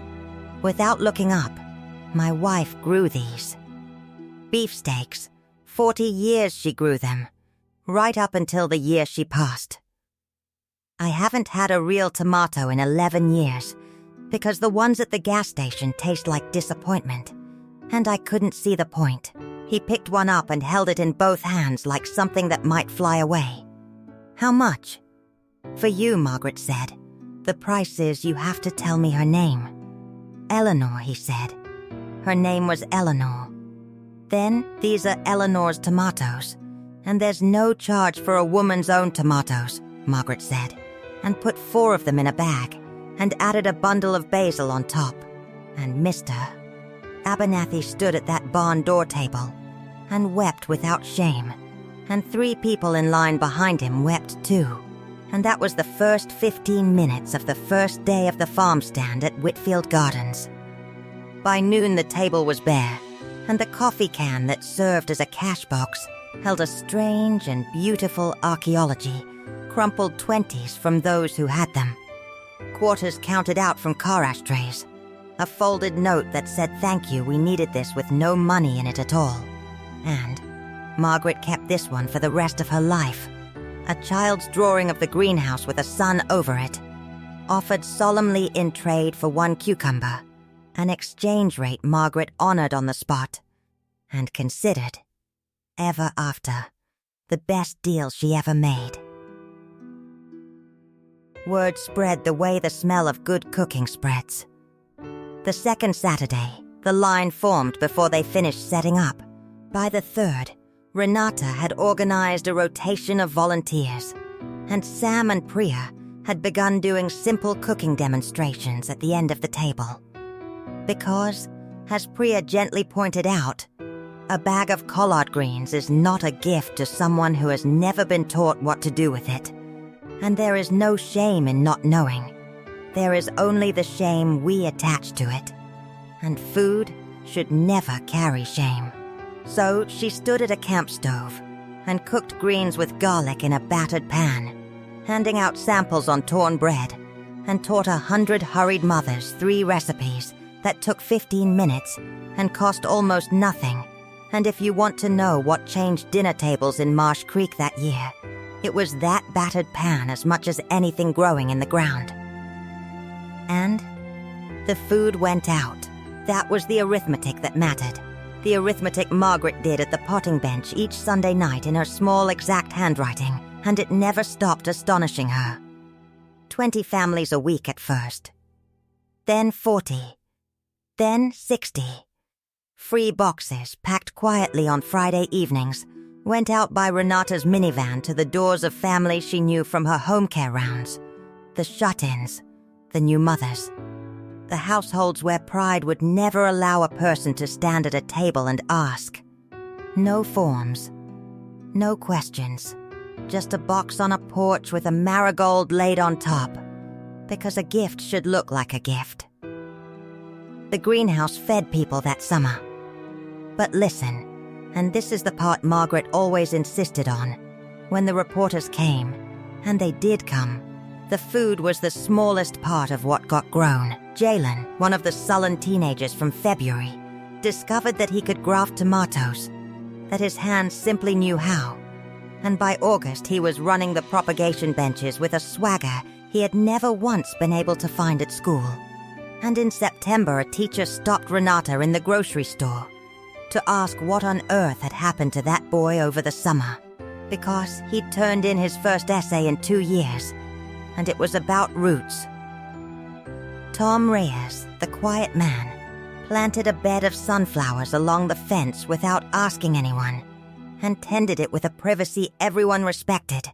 without looking up, "My wife grew these. Beefsteaks, 40 years she grew them, right up until the year she passed." I haven't had a real tomato in 11 years, because the ones at the gas station taste like disappointment, and I couldn't see the point. He picked one up and held it in both hands like something that might fly away. How much? For you, Margaret said. The price is you have to tell me her name. Eleanor, he said. Her name was Eleanor. Then, these are Eleanor's tomatoes, and there's no charge for a woman's own tomatoes, Margaret said, and put 4 of them in a bag, and added a bundle of basil on top. And Mr. Abernathy stood at that barn door table and wept without shame, and 3 people in line behind him wept too. And that was the first 15 minutes of the first day of the farm stand at Whitfield Gardens. By noon the table was bare, and the coffee can that served as a cash box held a strange and beautiful archaeology, crumpled 20s from those who had them. Quarters counted out from car ashtrays. A folded note that said thank you, we needed this, with no money in it at all. And Margaret kept this one for the rest of her life. A child's drawing of the greenhouse with a sun over it, offered solemnly in trade for 1 cucumber, an exchange rate Margaret honored on the spot, and considered, ever after, the best deal she ever made. Word spread the way the smell of good cooking spreads. The second Saturday, the line formed before they finished setting up. By the third, Renata had organized a rotation of volunteers, and Sam and Priya had begun doing simple cooking demonstrations at the end of the table. Because, as Priya gently pointed out, a bag of collard greens is not a gift to someone who has never been taught what to do with it. And there is no shame in not knowing. There is only the shame we attach to it. And food should never carry shame. So she stood at a camp stove and cooked greens with garlic in a battered pan, handing out samples on torn bread, and taught 100 hurried mothers 3 recipes that took 15 minutes and cost almost nothing. And if you want to know what changed dinner tables in Marsh Creek that year, it was that battered pan as much as anything growing in the ground. And the food went out. That was the arithmetic that mattered. The arithmetic Margaret did at the potting bench each Sunday night in her small, exact handwriting, and it never stopped astonishing her. 20 families a week at first. Then 40. Then 60. Free boxes, packed quietly on Friday evenings, went out by Renata's minivan to the doors of families she knew from her home care rounds. The shut-ins, the new mothers. The households where pride would never allow a person to stand at a table and ask. No forms. No questions. Just a box on a porch with a marigold laid on top. Because a gift should look like a gift. The greenhouse fed people that summer. But listen, and this is the part Margaret always insisted on. When the reporters came, and they did come, the food was the smallest part of what got grown. Jalen, one of the sullen teenagers from February, discovered that he could graft tomatoes, that his hands simply knew how. And by August, he was running the propagation benches with a swagger he had never once been able to find at school. And in September, a teacher stopped Renata in the grocery store to ask what on earth had happened to that boy over the summer, because he'd turned in his first essay in 2 years, and it was about roots. Tom Reyes, the quiet man, planted a bed of sunflowers along the fence without asking anyone, and tended it with a privacy everyone respected,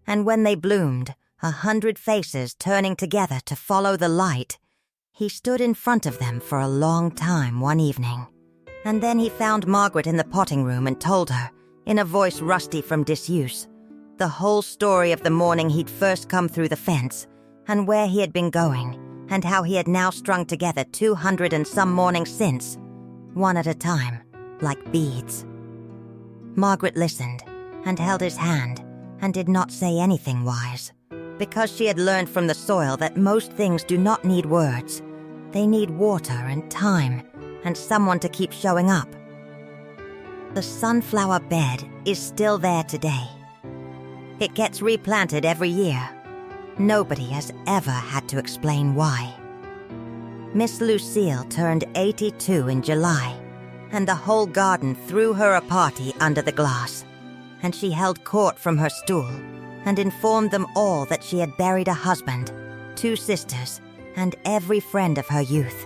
and when they bloomed, 100 faces turning together to follow the light, he stood in front of them for a long time one evening. And then he found Margaret in the potting room and told her, in a voice rusty from disuse, the whole story of the morning he'd first come through the fence, and where he had been going, and how he had now strung together 200 and some mornings since, one at a time, like beads. Margaret listened, and held his hand, and did not say anything wise, because she had learned from the soil that most things do not need words. They need water and time, and someone to keep showing up. The sunflower bed is still there today. It gets replanted every year. Nobody has ever had to explain why. Miss Lucille turned 82 in July, and the whole garden threw her a party under the glass, and she held court from her stool and informed them all that she had buried a husband, 2 sisters, and every friend of her youth,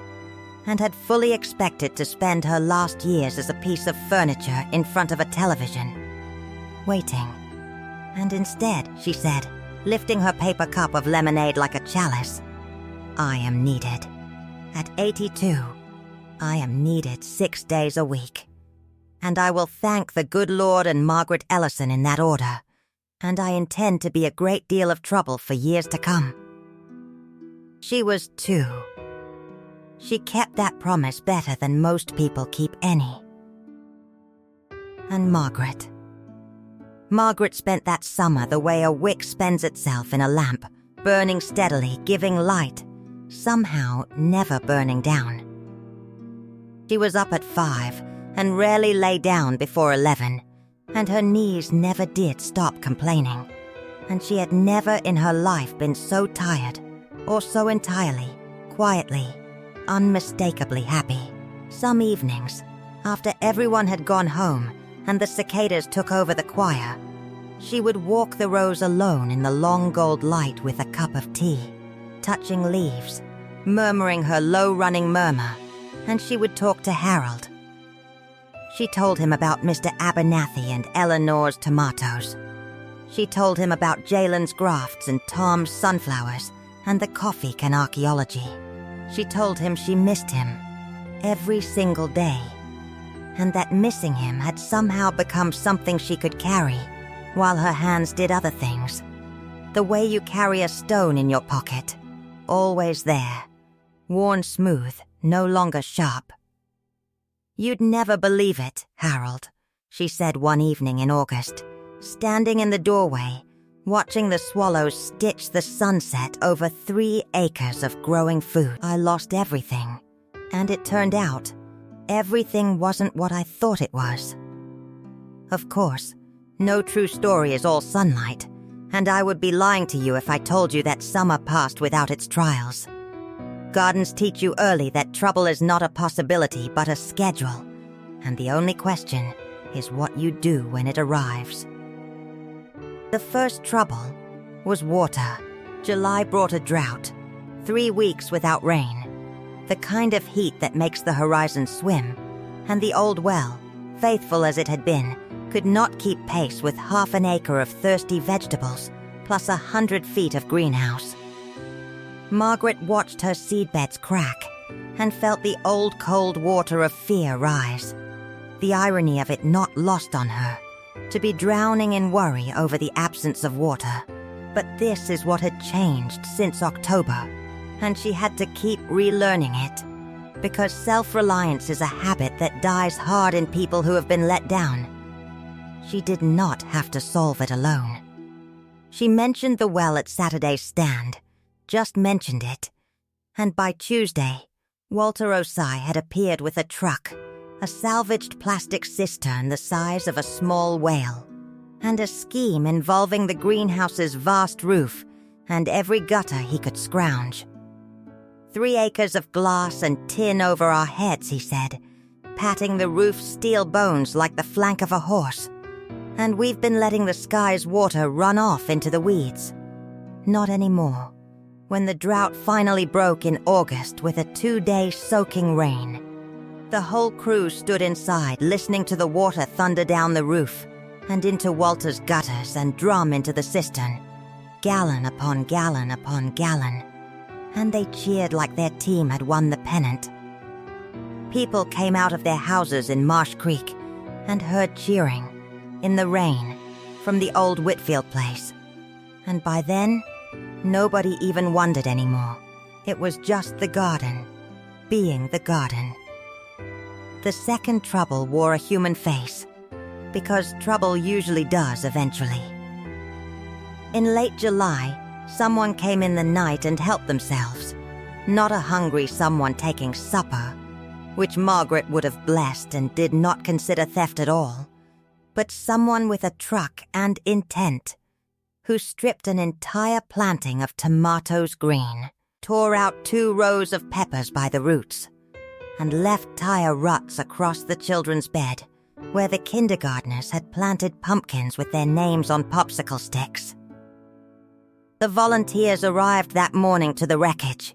and had fully expected to spend her last years as a piece of furniture in front of a television, waiting. And instead, she said, lifting her paper cup of lemonade like a chalice, "I am needed. At 82, I am needed 6 days a week. And I will thank the good Lord and Margaret Ellison in that order, and I intend to be a great deal of trouble for years to come." She was 2. She kept that promise better than most people keep any. And Margaret. Margaret spent that summer the way a wick spends itself in a lamp, burning steadily, giving light, somehow never burning down. She was up at 5 and rarely lay down before 11, and her knees never did stop complaining, and she had never in her life been so tired or so entirely, quietly, unmistakably happy. Some evenings, after everyone had gone home and the cicadas took over the choir, she would walk the rows alone in the long gold light with a cup of tea, touching leaves, murmuring her low-running murmur, and she would talk to Harold. She told him about Mr. Abernathy and Eleanor's tomatoes. She told him about Jalen's grafts and Tom's sunflowers and the coffee can archaeology. She told him she missed him every single day, and that missing him had somehow become something she could carry while her hands did other things. The way you carry a stone in your pocket, always there, worn smooth, no longer sharp. "You'd never believe it, Harold," she said one evening in August, standing in the doorway, watching the swallows stitch the sunset over 3 acres of growing food. "I lost everything, and it turned out everything wasn't what I thought it was. Of course, no true story is all sunlight, and I would be lying to you if I told you that summer passed without its trials. Gardens teach you early that trouble is not a possibility but a schedule, and the only question is what you do when it arrives." The first trouble was water. July brought a drought, 3 weeks without rain, the kind of heat that makes the horizon swim, and the old well, faithful as it had been, could not keep pace with half an acre of thirsty vegetables plus 100 feet of greenhouse. Margaret watched her seedbeds crack and felt the old cold water of fear rise, the irony of it not lost on her, to be drowning in worry over the absence of water. But this is what had changed since October, and she had to keep relearning it, because self-reliance is a habit that dies hard in people who have been let down. She did not have to solve it alone. She mentioned the well at Saturday's stand, just mentioned it, and by Tuesday, Walter Osai had appeared with a truck, a salvaged plastic cistern the size of a small whale, and a scheme involving the greenhouse's vast roof and every gutter he could scrounge. 3 acres of glass and tin over our heads, he said, patting the roof's steel bones like the flank of a horse, and we've been letting the sky's water run off into the weeds. Not anymore. When the drought finally broke in August with a 2-day soaking rain, the whole crew stood inside listening to the water thunder down the roof and into Walter's gutters and drum into the cistern, gallon upon gallon upon gallon, and they cheered like their team had won the pennant. People came out of their houses in Marsh Creek and heard cheering, in the rain, from the old Whitfield place, and by then, nobody even wondered anymore. It was just the garden, being the garden. The second trouble wore a human face, because trouble usually does eventually. In late July, someone came in the night and helped themselves. Not a hungry someone taking supper, which Margaret would have blessed and did not consider theft at all, but someone with a truck and intent. who stripped an entire planting of tomatoes green, tore out 2 rows of peppers by the roots, and left tire ruts across the children's bed where the kindergartners had planted pumpkins with their names on popsicle sticks. The volunteers arrived that morning to the wreckage,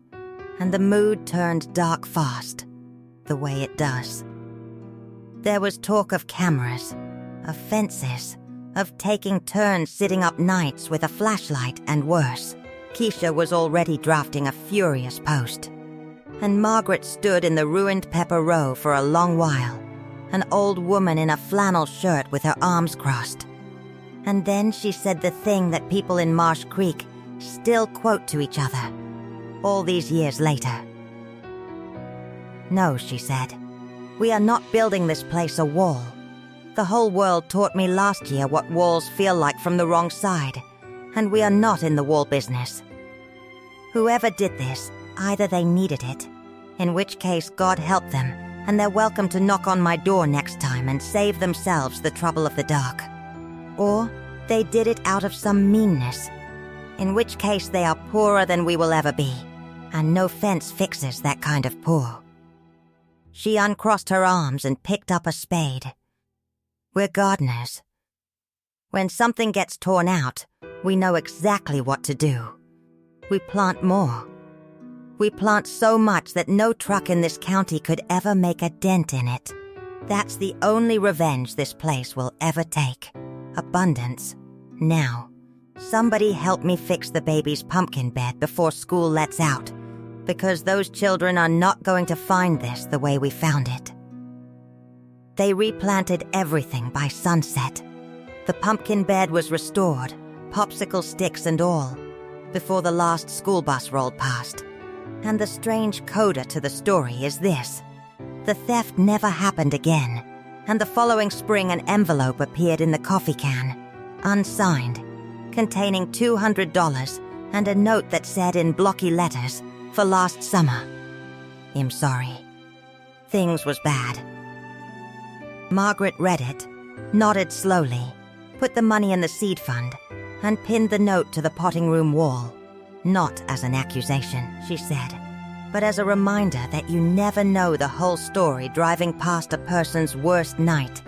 and the mood turned dark fast, the way it does. There was talk of cameras, of fences, of taking turns sitting up nights with a flashlight, and worse. Keisha was already drafting a furious post, and Margaret stood in the ruined Pepper Row for a long while, an old woman in a flannel shirt with her arms crossed. And then she said the thing that people in Marsh Creek still quote to each other, all these years later. "No," she said, "we are not building this place a wall. The whole world taught me last year what walls feel like from the wrong side, and we are not in the wall business. Whoever did this, either they needed it, in which case God help them, and they're welcome to knock on my door next time and save themselves the trouble of the dark. Or they did it out of some meanness, in which case they are poorer than we will ever be, and no fence fixes that kind of poor." She uncrossed her arms and picked up a spade. "We're gardeners. When something gets torn out, we know exactly what to do. We plant more. We plant so much that no truck in this county could ever make a dent in it. That's the only revenge this place will ever take. Abundance. Now, somebody help me fix the baby's pumpkin bed before school lets out, because those children are not going to find this the way we found it." They replanted everything by sunset. The pumpkin bed was restored, popsicle sticks and all, before the last school bus rolled past. And the strange coda to the story is this: the theft never happened again, and the following spring an envelope appeared in the coffee can, unsigned, containing $200 and a note that said in blocky letters, "For last summer. I'm sorry. Things was bad." Margaret read it, nodded slowly, put the money in the seed fund, and pinned the note to the potting room wall. "Not as an accusation," she said, "but as a reminder that you never know the whole story driving past a person's worst night."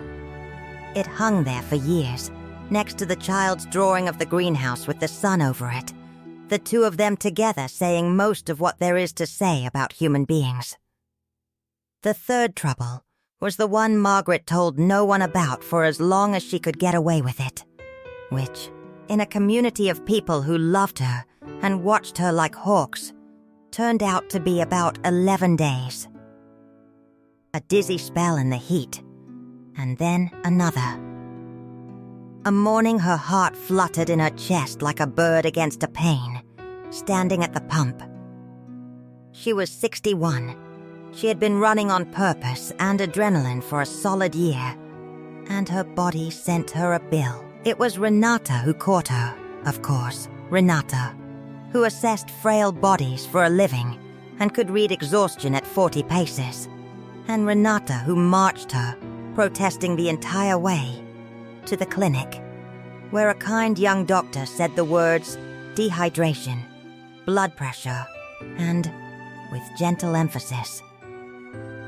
It hung there for years, next to the child's drawing of the greenhouse with the sun over it, the 2 of them together saying most of what there is to say about human beings. The third trouble was the one Margaret told no one about for as long as she could get away with it, which, in a community of people who loved her and watched her like hawks, turned out to be about 11 days. A dizzy spell in the heat, and then another. A morning her heart fluttered in her chest like a bird against a pane, standing at the pump. She was 61. She had been running on purpose and adrenaline for a solid year, and her body sent her a bill. It was Renata who caught her, of course. Renata, who assessed frail bodies for a living and could read exhaustion at 40 paces. And Renata who marched her, protesting the entire way, to the clinic, where a kind young doctor said the words dehydration, blood pressure, and, with gentle emphasis,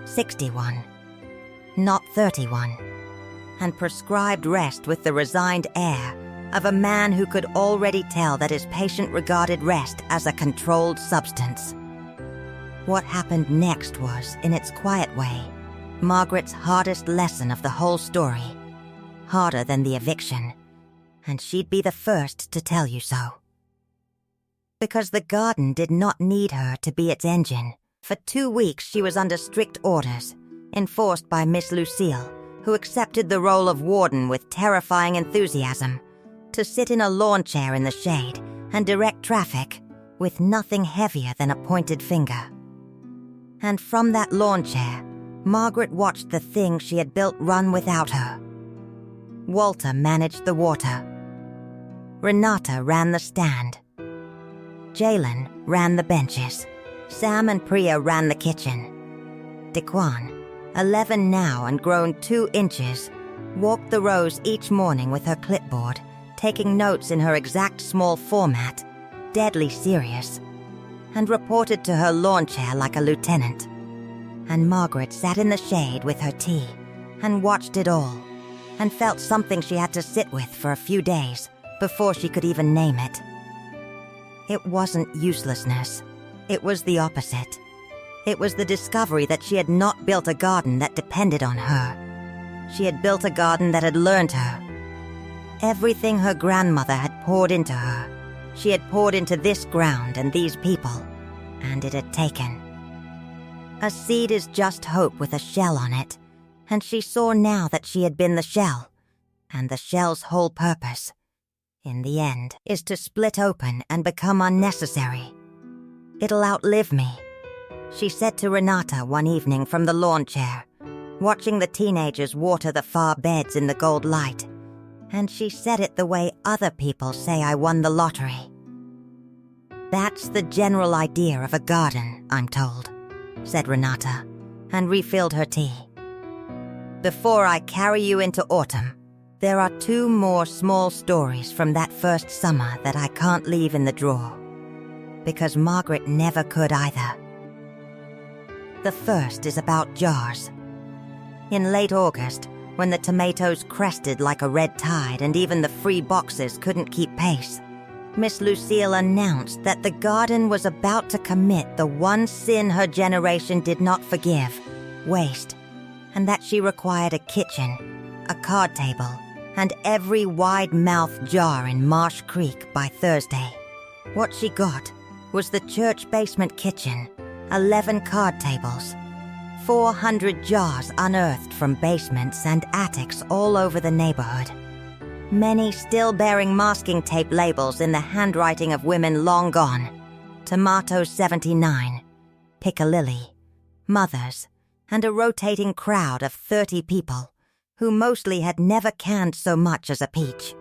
61, not 31, and prescribed rest with the resigned air of a man who could already tell that his patient regarded rest as a controlled substance. What happened next was, in its quiet way, Margaret's hardest lesson of the whole story, harder than the eviction, and she'd be the first to tell you so. Because the garden did not need her to be its engine. For 2 weeks she was under strict orders, enforced by Miss Lucille, who accepted the role of warden with terrifying enthusiasm, to sit in a lawn chair in the shade and direct traffic with nothing heavier than a pointed finger. And from that lawn chair, Margaret watched the thing she had built run without her. Walter managed the water. Renata ran the stand. Jalen ran the benches. Sam and Priya ran the kitchen. Dequan, 11 now and grown 2 inches, walked the rows each morning with her clipboard, taking notes in her exact small format, deadly serious, and reported to her lawn chair like a lieutenant. And Margaret sat in the shade with her tea and watched it all, and felt something she had to sit with for a few days before she could even name it. It wasn't uselessness. It was the opposite. It was the discovery that she had not built a garden that depended on her. She had built a garden that had learned her. Everything her grandmother had poured into her, she had poured into this ground and these people, and it had taken. A seed is just hope with a shell on it, and she saw now that she had been the shell, and the shell's whole purpose, in the end, is to split open and become unnecessary. It'll outlive me, she said to Renata one evening from the lawn chair, watching the teenagers water the far beds in the gold light, and she said it the way other people say I won the lottery. That's the general idea of a garden, I'm told, said Renata, and refilled her tea. Before I carry you into autumn, there are 2 more small stories from that first summer that I can't leave in the drawer, because Margaret never could either. The first is about jars. In late August, when the tomatoes crested like a red tide and even the free boxes couldn't keep pace, Miss Lucille announced that the garden was about to commit the one sin her generation did not forgive, waste, and that she required a kitchen, a card table, and every wide-mouthed jar in Marsh Creek by Thursday. What she got was the church basement kitchen, 11 card tables, 400 jars unearthed from basements and attics all over the neighborhood, many still bearing masking tape labels in the handwriting of women long gone, Tomatoes 79, Piccalilli, mothers, and a rotating crowd of 30 people who mostly had never canned so much as a peach.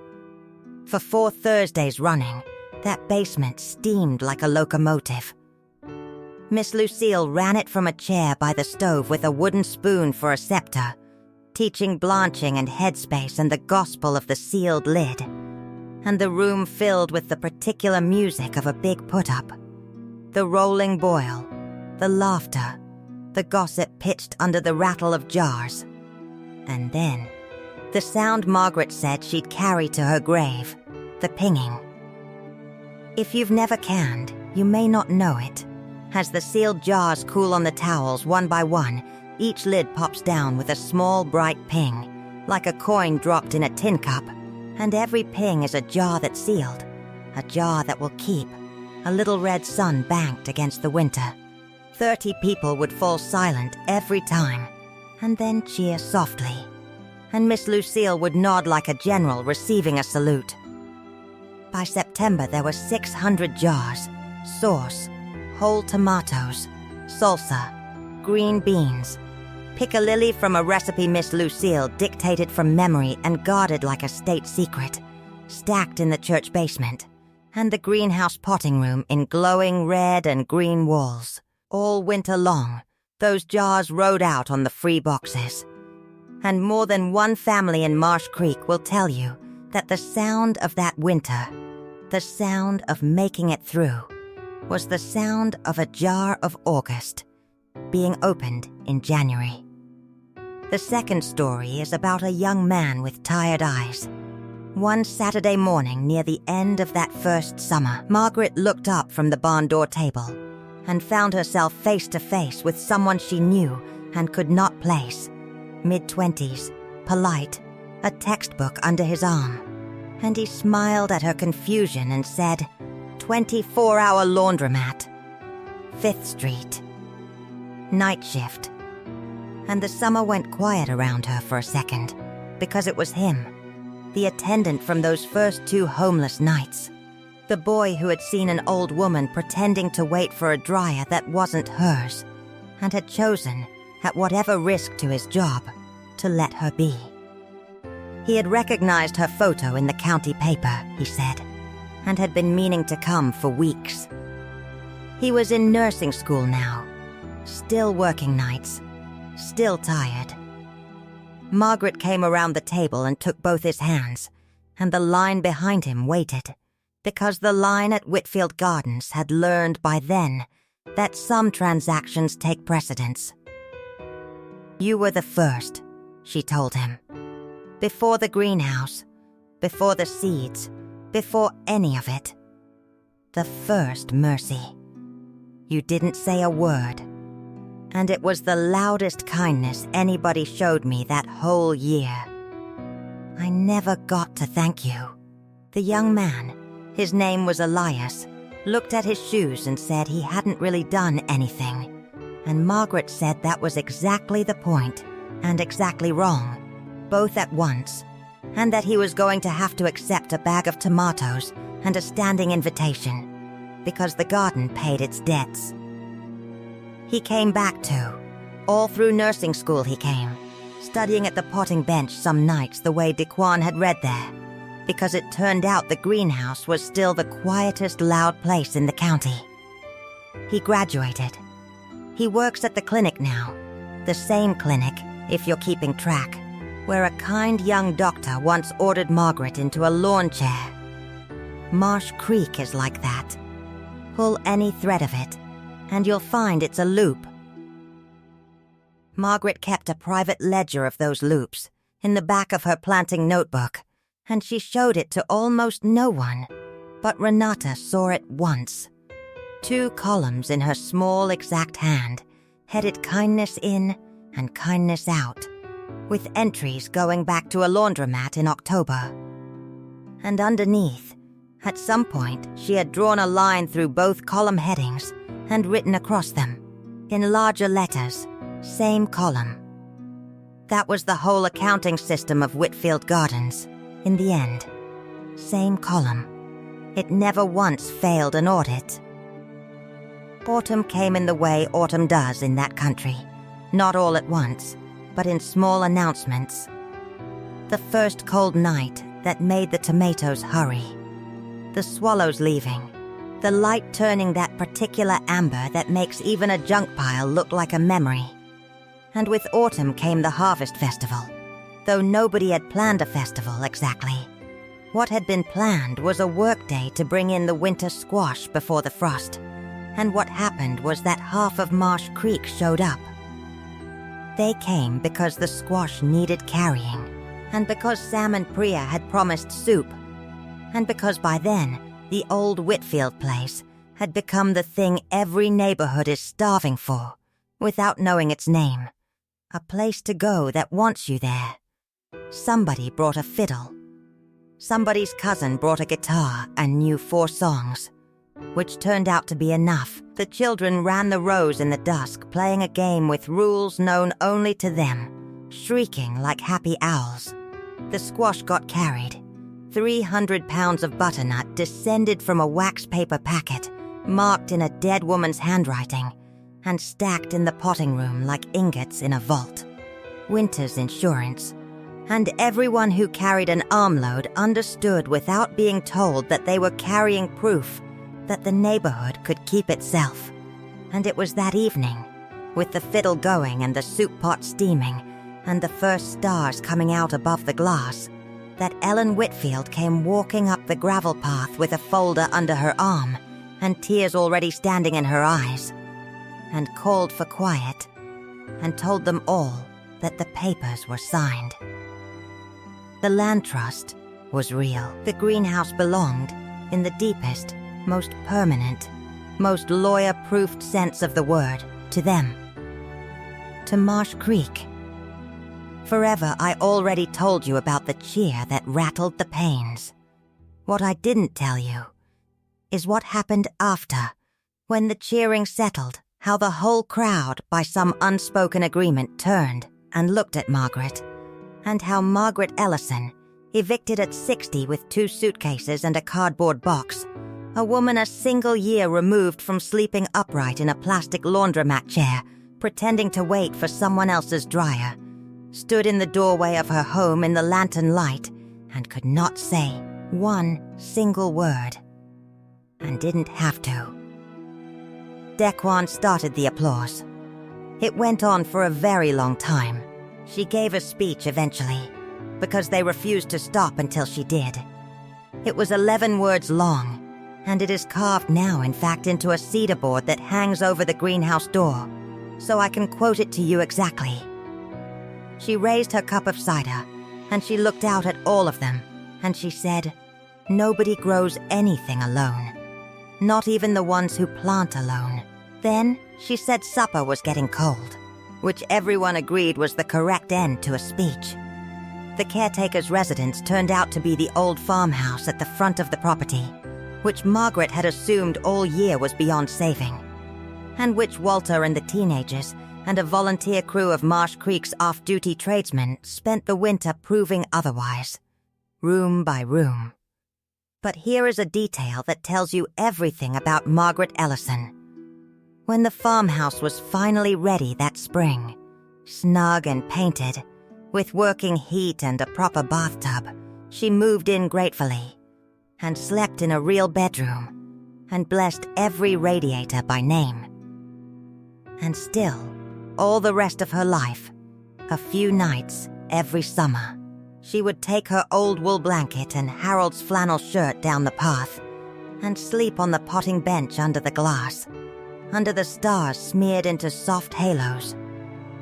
For 4 Thursdays running, that basement steamed like a locomotive. Miss Lucille ran it from a chair by the stove with a wooden spoon for a scepter, teaching blanching and headspace and the gospel of the sealed lid, and the room filled with the particular music of a big put-up, the rolling boil, the laughter, the gossip pitched under the rattle of jars, and then the sound Margaret said she'd carry to her grave, the pinging. If you've never canned, you may not know it. As the sealed jars cool on the towels one by one, each lid pops down with a small bright ping, like a coin dropped in a tin cup, and every ping is a jar that's sealed, a jar that will keep, a little red sun banked against the winter. 30 people would fall silent every time, and then cheer softly, and Miss Lucille would nod like a general receiving a salute. By September there were 600 jars, sauce, whole tomatoes, salsa, green beans, piccalilli from a recipe Miss Lucille dictated from memory and guarded like a state secret, stacked in the church basement, and the greenhouse potting room in glowing red and green walls. All winter long, those jars rode out on the free boxes. And more than one family in Marsh Creek will tell you that the sound of that winter, the sound of making it through, was the sound of a jar of August being opened in January. The second story is about a young man with tired eyes. One Saturday morning near the end of that first summer, Margaret looked up from the barn door table and found herself face to face with someone she knew and could not place. Mid-20s, polite, a textbook under his arm, and he smiled at her confusion and said, 24-hour laundromat, 5th Street, night shift. And the summer went quiet around her for a second, because it was him, the attendant from those first 2 homeless nights. The boy who had seen an old woman pretending to wait for a dryer that wasn't hers, and had chosen, at whatever risk to his job, to let her be. He had recognized her photo in the county paper, he said, and had been meaning to come for weeks. He was in nursing school now, still working nights, still tired. Margaret came around the table and took both his hands, and the line behind him waited, because the line at Whitfield Gardens had learned by then that some transactions take precedence. "You were the first," she told him. "Before the greenhouse, before the seeds, before any of it. The first, Mercy. You didn't say a word. And it was the loudest kindness anybody showed me that whole year. I never got to thank you." The young man, his name was Elias, looked at his shoes and said he hadn't really done anything. And Margaret said that was exactly the point, and exactly wrong, both at once, and that he was going to have to accept a bag of tomatoes and a standing invitation, because the garden paid its debts. He came back too. All through nursing school he came, studying at the potting bench some nights the way Dequan had read there, because it turned out the greenhouse was still the quietest loud place in the county. He graduated. He works at the clinic now, the same clinic, if you're keeping track, where a kind young doctor once ordered Margaret into a lawn chair. Marsh Creek is like that. Pull any thread of it, and you'll find it's a loop. Margaret kept a private ledger of those loops in the back of her planting notebook, and she showed it to almost no one, but Renata saw it once. 2 columns in her small, exact hand, headed kindness in and kindness out, with entries going back to a laundromat in October. And underneath, at some point, she had drawn a line through both column headings and written across them, in larger letters, same column. That was the whole accounting system of Whitfield Gardens, in the end. Same column. It never once failed an audit. Autumn came in the way autumn does in that country, not all at once, but in small announcements. The first cold night that made the tomatoes hurry. The swallows leaving. The light turning that particular amber that makes even a junk pile look like a memory. And with autumn came the harvest festival, though nobody had planned a festival exactly. What had been planned was a workday to bring in the winter squash before the frost, and what happened was that half of Marsh Creek showed up. They came because the squash needed carrying, and because Sam and Priya had promised soup, and because by then, the old Whitfield place had become the thing every neighborhood is starving for, without knowing its name. A place to go that wants you there. Somebody brought a fiddle. Somebody's cousin brought a guitar and knew 4 songs, which turned out to be enough. The children ran the rows in the dusk, playing a game with rules known only to them, shrieking like happy owls. The squash got carried. 300 pounds of butternut descended from a wax paper packet, marked in a dead woman's handwriting, and stacked in the potting room like ingots in a vault. Winter's insurance. And everyone who carried an armload understood without being told that they were carrying proof that the neighborhood could keep itself. And it was that evening, with the fiddle going and the soup pot steaming, and the first stars coming out above the glass, that Ellen Whitfield came walking up the gravel path with a folder under her arm and tears already standing in her eyes, and called for quiet, and told them all that the papers were signed. The land trust was real. The greenhouse belonged, in the deepest, most permanent, most lawyer-proofed sense of the word, to them. To Marsh Creek. Forever I already told you about the cheer that rattled the panes. What I didn't tell you is what happened after, when the cheering settled, how the whole crowd, by some unspoken agreement, turned and looked at Margaret, and how Margaret Ellison, evicted at 60 with 2 suitcases and a cardboard box, a woman a single year removed from sleeping upright in a plastic laundromat chair, pretending to wait for someone else's dryer, stood in the doorway of her home in the lantern light and could not say one single word, and didn't have to. Dequan started the applause. It went on for a very long time. She gave a speech eventually, because they refused to stop until she did. It was 11 words long, and it is carved now, in fact, into a cedar board that hangs over the greenhouse door, so I can quote it to you exactly. She raised her cup of cider, and she looked out at all of them, and she said, "Nobody grows anything alone, not even the ones who plant alone." Then she said supper was getting cold, which everyone agreed was the correct end to a speech. The caretaker's residence turned out to be the old farmhouse at the front of the property, which Margaret had assumed all year was beyond saving, and which Walter and the teenagers and a volunteer crew of Marsh Creek's off-duty tradesmen spent the winter proving otherwise, room by room. But here is a detail that tells you everything about Margaret Ellison. When the farmhouse was finally ready that spring, snug and painted, with working heat and a proper bathtub, she moved in gratefully and slept in a real bedroom and blessed every radiator by name. And still, all the rest of her life, a few nights every summer, she would take her old wool blanket and Harold's flannel shirt down the path and sleep on the potting bench under the glass, under the stars smeared into soft halos,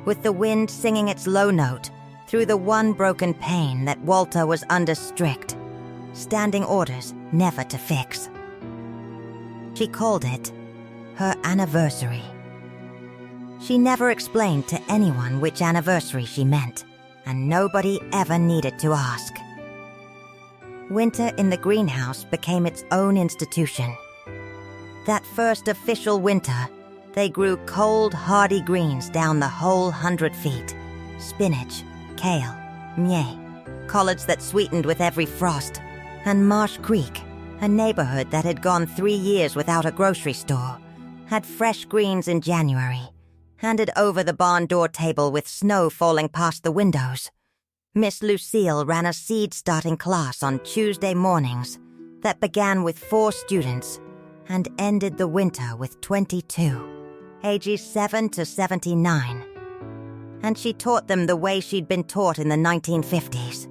with the wind singing its low note through the one broken pane that Walter was under strict, standing orders never to fix. She called it her anniversary. She never explained to anyone which anniversary she meant, and nobody ever needed to ask. Winter in the greenhouse became its own institution. That first official winter, they grew cold, hardy greens down the whole 100 feet. Spinach, kale, mie, collards that sweetened with every frost, and Marsh Creek, a neighborhood that had gone 3 years without a grocery store, had fresh greens in January, handed over the barn door table with snow falling past the windows. Miss Lucille ran a seed-starting class on Tuesday mornings that began with 4 students and ended the winter with 22, ages 7 to 79. And she taught them the way she'd been taught in the 1950s,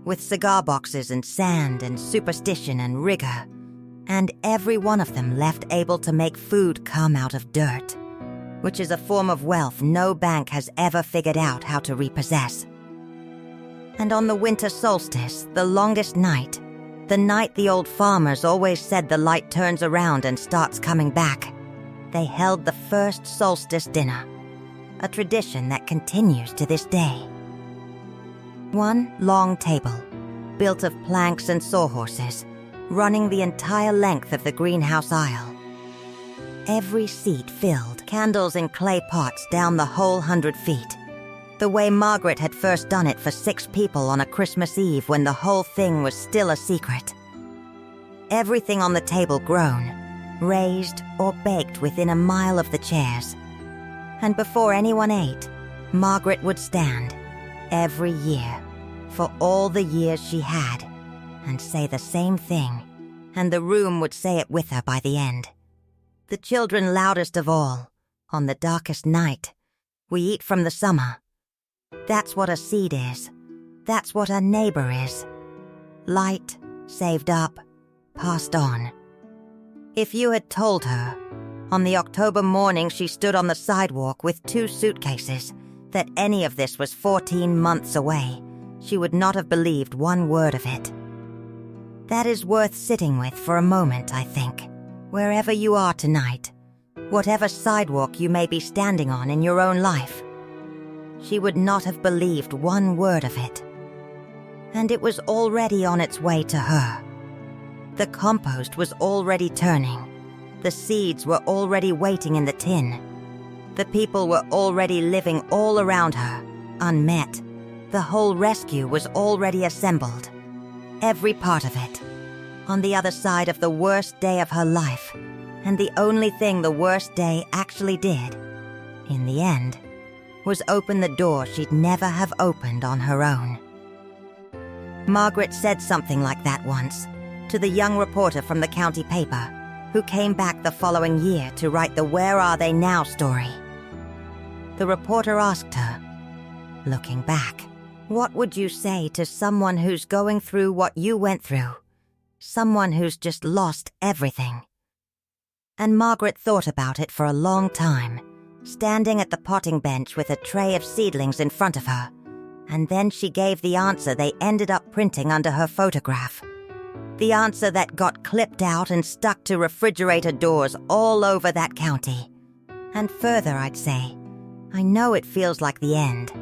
with cigar boxes and sand and superstition and rigor, and every one of them left able to make food come out of dirt, which is a form of wealth no bank has ever figured out how to repossess. And on the winter solstice, the longest night, the night the old farmers always said the light turns around and starts coming back, they held the first solstice dinner, a tradition that continues to this day. One long table, built of planks and sawhorses, running the entire length of the greenhouse aisle. Every seat filled, candles in clay pots down the whole 100 feet, the way Margaret had first done it for 6 people on a Christmas Eve when the whole thing was still a secret. Everything on the table grown, raised or baked within a mile of the chairs. And before anyone ate, Margaret would stand, every year, for all the years she had, and say the same thing, and the room would say it with her by the end. The children loudest of all, on the darkest night, we eat from the summer. That's what a seed is. That's what a neighbor is. Light, saved up, passed on. If you had told her, on the October morning she stood on the sidewalk with 2 suitcases, that any of this was 14 months away, she would not have believed one word of it. That is worth sitting with for a moment, I think, wherever you are tonight, whatever sidewalk you may be standing on in your own life. She would not have believed one word of it. And it was already on its way to her. The compost was already turning. The seeds were already waiting in the tin. The people were already living all around her, unmet. The whole rescue was already assembled. Every part of it. On the other side of the worst day of her life, and the only thing the worst day actually did, in the end, was open the door she'd never have opened on her own. Margaret said something like that once to the young reporter from the county paper who came back the following year to write the Where Are They Now story. The reporter asked her, looking back, What would you say to someone who's going through what you went through? Someone who's just lost everything. And Margaret thought about it for a long time, standing at the potting bench with a tray of seedlings in front of her. And then she gave the answer they ended up printing under her photograph. The answer that got clipped out and stuck to refrigerator doors all over that county. And further, I'd say, I know it feels like the end,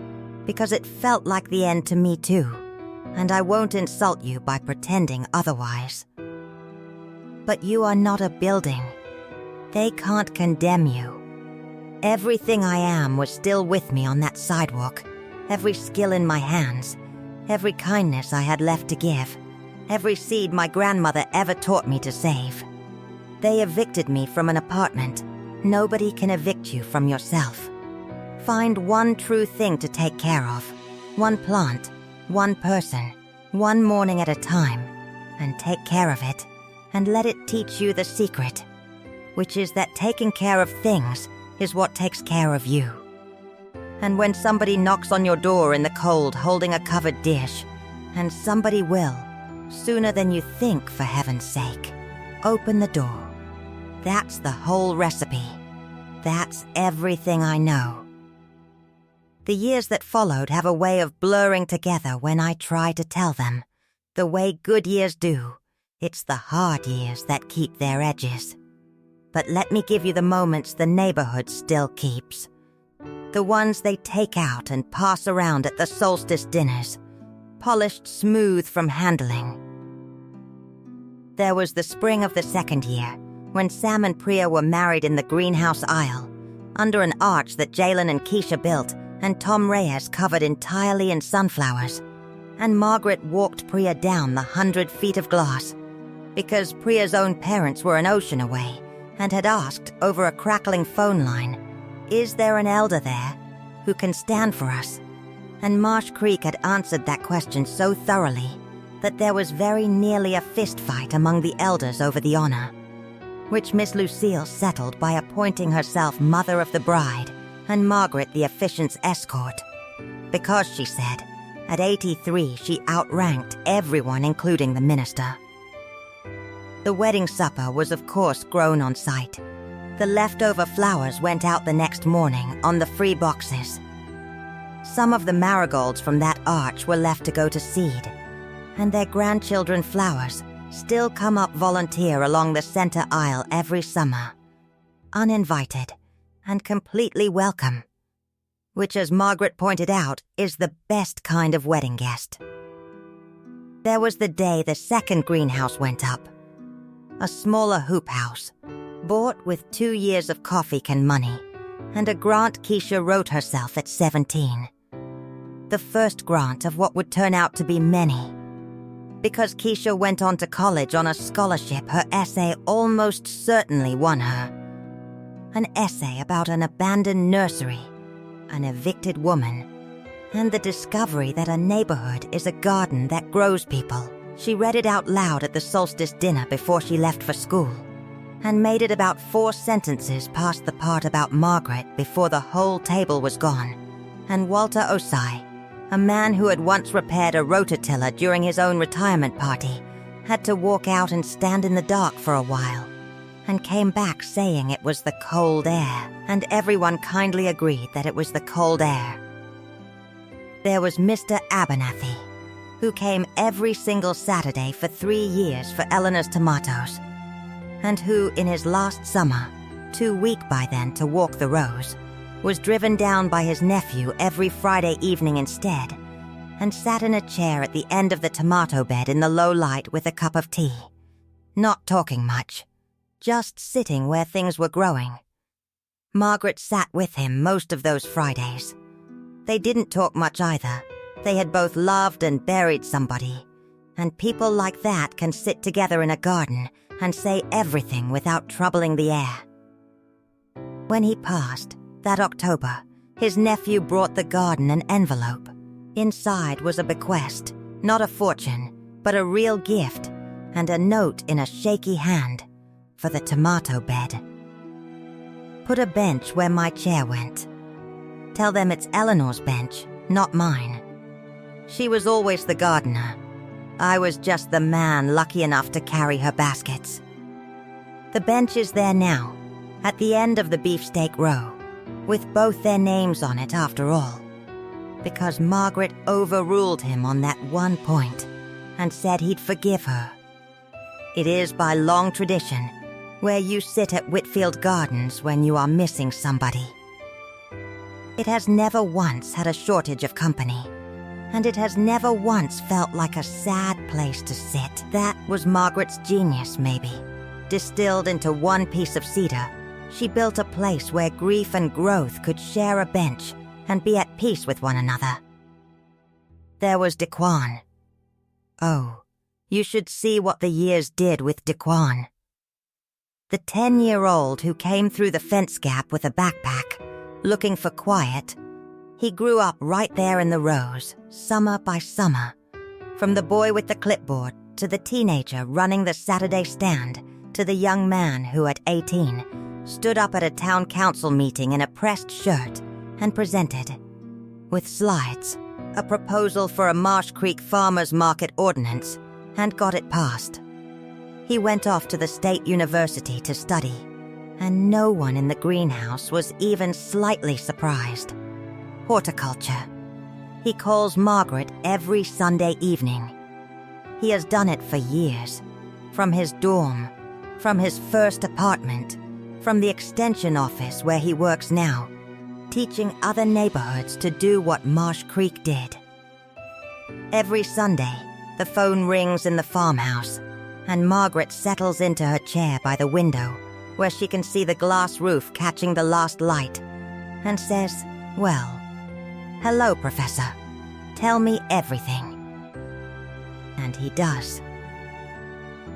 because it felt like the end to me too, and I won't insult you by pretending otherwise. But you are not a building. They can't condemn you. Everything I am was still with me on that sidewalk, every skill in my hands, every kindness I had left to give, every seed my grandmother ever taught me to save. They evicted me from an apartment. Nobody can evict you from yourself. Find one true thing to take care of, one plant, one person, one morning at a time, and take care of it, and let it teach you the secret, which is that taking care of things is what takes care of you. And when somebody knocks on your door in the cold holding a covered dish, and somebody will, sooner than you think, for heaven's sake, open the door. That's the whole recipe. That's everything I know. The years that followed have a way of blurring together when I try to tell them. The way good years do. It's the hard years that keep their edges. But let me give you the moments the neighborhood still keeps. The ones they take out and pass around at the solstice dinners, polished smooth from handling. There was the spring of the second year, when Sam and Priya were married in the greenhouse aisle, under an arch that Jalen and Keisha built and Tom Reyes covered entirely in sunflowers, and Margaret walked Priya down the 100 feet of glass, because Priya's own parents were an ocean away and had asked over a crackling phone line, "Is there an elder there who can stand for us?" And Marsh Creek had answered that question so thoroughly that there was very nearly a fist fight among the elders over the honor, which Miss Lucille settled by appointing herself mother of the bride and Margaret the officiant's escort. Because, she said, at 83 she outranked everyone, including the minister. The wedding supper was of course grown on site. The leftover flowers went out the next morning on the free boxes. Some of the marigolds from that arch were left to go to seed, and their grandchildren flowers still come up volunteer along the center aisle every summer, uninvited and completely welcome, which, as Margaret pointed out, is the best kind of wedding guest. There was the day the second greenhouse went up, a smaller hoop house, bought with 2 years of coffee can money, and a grant Keisha wrote herself at 17. The first grant of what would turn out to be many. Because Keisha went on to college on a scholarship, her essay almost certainly won her. An essay about an abandoned nursery, an evicted woman, and the discovery that a neighborhood is a garden that grows people. She read it out loud at the solstice dinner before she left for school, and made it about 4 sentences past the part about Margaret before the whole table was gone, and Walter Osai, a man who had once repaired a rototiller during his own retirement party, had to walk out and stand in the dark for a while, and came back saying it was the cold air, and everyone kindly agreed that it was the cold air. There was Mr. Abernathy, who came every single Saturday for 3 years for Eleanor's tomatoes, and who, in his last summer, too weak by then to walk the rows, was driven down by his nephew every Friday evening instead, and sat in a chair at the end of the tomato bed in the low light with a cup of tea, not talking much, just sitting where things were growing. Margaret sat with him most of those Fridays. They didn't talk much either. They had both loved and buried somebody, and people like that can sit together in a garden and say everything without troubling the air. When he passed, that October, his nephew brought the garden an envelope. Inside was a bequest, not a fortune, but a real gift, and a note in a shaky hand for the tomato bed. Put a bench where my chair went. Tell them it's Eleanor's bench, not mine. She was always the gardener. I was just the man lucky enough to carry her baskets. The bench is there now, at the end of the beefsteak row, with both their names on it after all, because Margaret overruled him on that one point and said he'd forgive her. It is by long tradition where you sit at Whitfield Gardens when you are missing somebody. It has never once had a shortage of company, and it has never once felt like a sad place to sit. That was Margaret's genius, maybe. Distilled into one piece of cedar, she built a place where grief and growth could share a bench and be at peace with one another. There was Dequan. Oh, you should see what the years did with Dequan. The 10-year-old who came through the fence gap with a backpack, looking for quiet. He grew up right there in the rows, summer by summer. From the boy with the clipboard, to the teenager running the Saturday stand, to the young man who at 18 stood up at a town council meeting in a pressed shirt and presented, with slides, a proposal for a Marsh Creek Farmers Market ordinance, and got it passed. He went off to the state university to study, and no one in the greenhouse was even slightly surprised. Horticulture. He calls Margaret every Sunday evening. He has done it for years, from his dorm, from his first apartment, from the extension office where he works now, teaching other neighborhoods to do what Marsh Creek did. Every Sunday, the phone rings in the farmhouse, and Margaret settles into her chair by the window, where she can see the glass roof catching the last light, and says, "Well, hello, Professor. Tell me everything." And he does.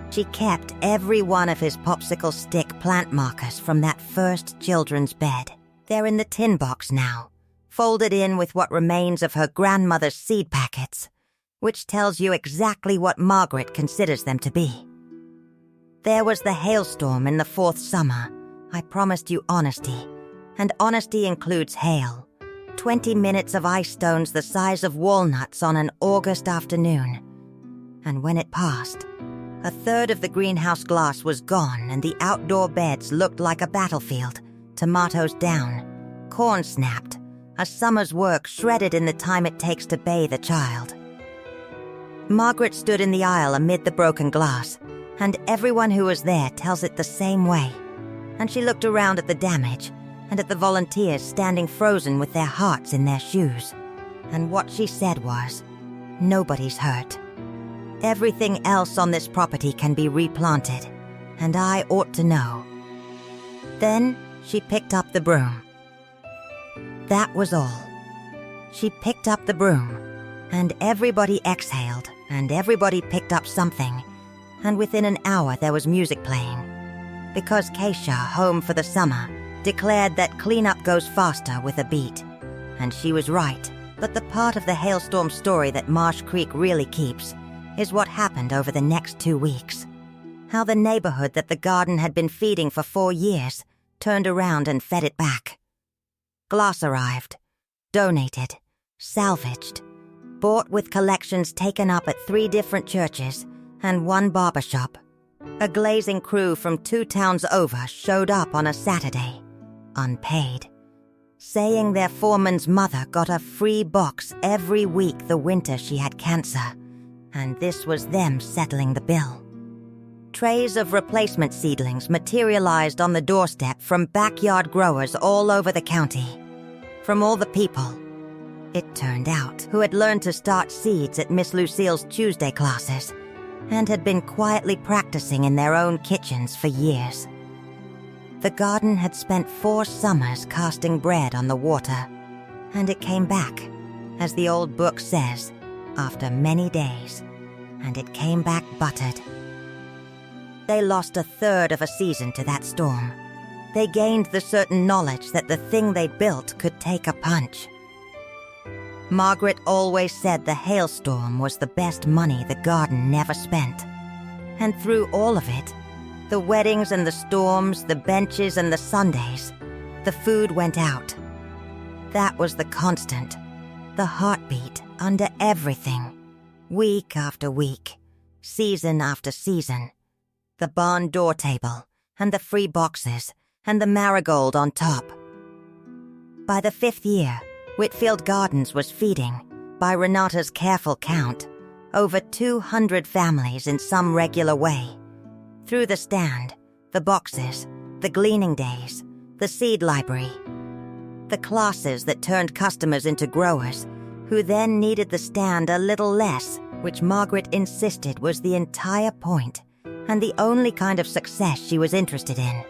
She kept every one of his popsicle stick plant markers from that first children's bed. They're in the tin box now, folded in with what remains of her grandmother's seed packets, which tells you exactly what Margaret considers them to be. There was the hailstorm in the 4th summer. I promised you honesty, and honesty includes hail. 20 minutes of ice stones the size of walnuts on an August afternoon. And when it passed, a third of the greenhouse glass was gone and the outdoor beds looked like a battlefield, tomatoes down, corn snapped, a summer's work shredded in the time it takes to bathe a child. Margaret stood in the aisle amid the broken glass, and everyone who was there tells it the same way. And she looked around at the damage and at the volunteers standing frozen with their hearts in their shoes. And what she said was, "Nobody's hurt. Everything else on this property can be replanted, and I ought to know." Then she picked up the broom. That was all. She picked up the broom, and everybody exhaled, and everybody picked up something, and within an hour there was music playing. Because Keisha, home for the summer, declared that cleanup goes faster with a beat. And she was right, but the part of the hailstorm story that Marsh Creek really keeps is what happened over the next 2 weeks. How the neighborhood that the garden had been feeding for 4 years turned around and fed it back. Glass arrived, donated, salvaged, bought with collections taken up at 3 different churches and 1 barbershop. A glazing crew from 2 towns over showed up on a Saturday, unpaid, saying their foreman's mother got a free box every week the winter she had cancer, and this was them settling the bill. Trays of replacement seedlings materialized on the doorstep from backyard growers all over the county. From all the people, it turned out, who had learned to start seeds at Miss Lucille's Tuesday classes and had been quietly practicing in their own kitchens for years. The garden had spent 4 summers casting bread on the water, and it came back, as the old book says, after many days, and it came back buttered. They lost a third of a season to that storm. They gained the certain knowledge that the thing they built could take a punch. Margaret always said the hailstorm was the best money the garden never spent. And through all of it, the weddings and the storms, the benches and the Sundays, the food went out. That was the constant, the heartbeat under everything, week after week, season after season. The barn door table, and the free boxes, and the marigold on top. By the 5th year, Whitfield Gardens was feeding, by Renata's careful count, over 200 families in some regular way. Through the stand, the boxes, the gleaning days, the seed library. The classes that turned customers into growers, who then needed the stand a little less, which Margaret insisted was the entire point, and the only kind of success she was interested in.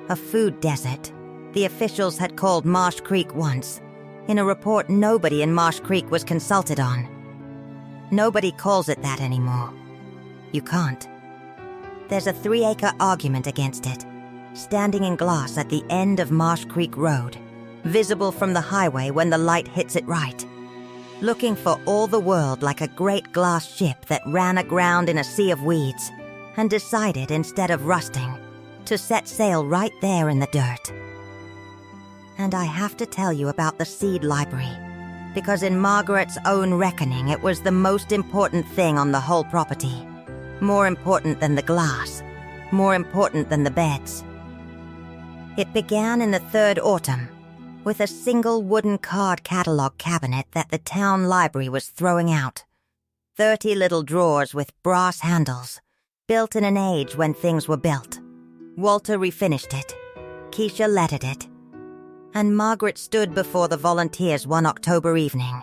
A food desert, the officials had called Marsh Creek once, in a report nobody in Marsh Creek was consulted on. Nobody calls it that anymore. You can't. There's a 3-acre argument against it, standing in glass at the end of Marsh Creek Road, visible from the highway when the light hits it right, looking for all the world like a great glass ship that ran aground in a sea of weeds and decided, instead of rusting, to set sail right there in the dirt. And I have to tell you about the seed library, because in Margaret's own reckoning it was the most important thing on the whole property. More important than the glass, more important than the beds. It began in the 3rd autumn, with a single wooden card catalog cabinet that the town library was throwing out. 30 little drawers with brass handles, built in an age when things were built. Walter refinished it. Keisha lettered it. And Margaret stood before the volunteers one October evening,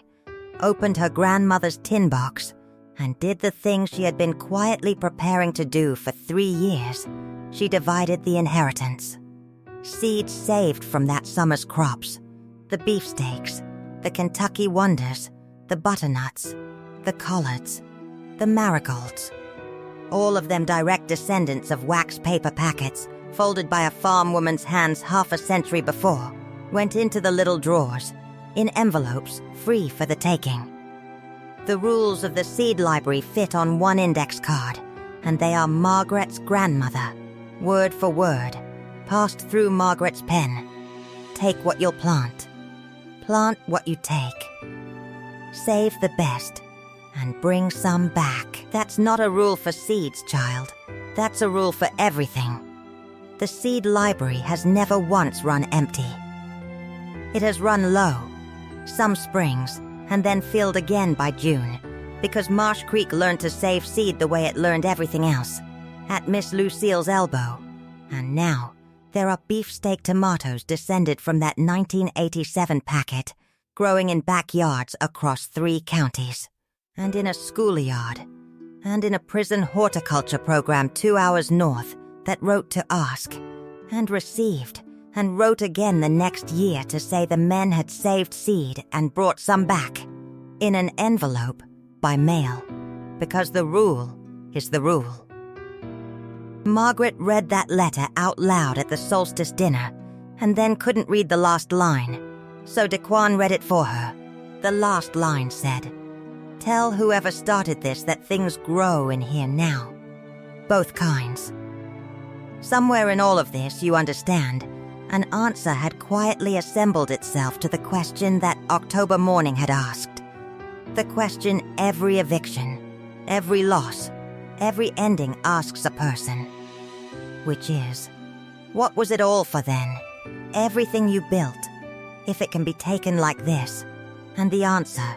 opened her grandmother's tin box, and did the thing she had been quietly preparing to do for 3 years. She divided the inheritance. Seeds saved from that summer's crops, the beefsteaks, the Kentucky wonders, the butternuts, the collards, the marigolds. All of them direct descendants of wax paper packets folded by a farm woman's hands half a century before, went into the little drawers, in envelopes free for the taking. The rules of the seed library fit on one index card, and they are Margaret's grandmother, word for word, passed through Margaret's pen. Take what you'll plant. Plant what you take. Save the best, and bring some back. That's not a rule for seeds, child. That's a rule for everything. The seed library has never once run empty. It has run low, some springs, and then filled again by June, because Marsh Creek learned to save seed the way it learned everything else, at Miss Lucille's elbow. And now, there are beefsteak tomatoes descended from that 1987 packet, growing in backyards across 3 counties, and in a schoolyard, and in a prison horticulture program 2 hours north that wrote to ask, and received, and wrote again the next year to say the men had saved seed and brought some back, in an envelope, by mail, because the rule is the rule. Margaret read that letter out loud at the solstice dinner, and then couldn't read the last line, so Daquan read it for her. The last line said, "Tell whoever started this that things grow in here now. Both kinds." Somewhere in all of this, you understand, an answer had quietly assembled itself to the question that October morning had asked. The question every eviction, every loss, every ending asks a person. Which is, what was it all for then? Everything you built, if it can be taken like this. And the answer,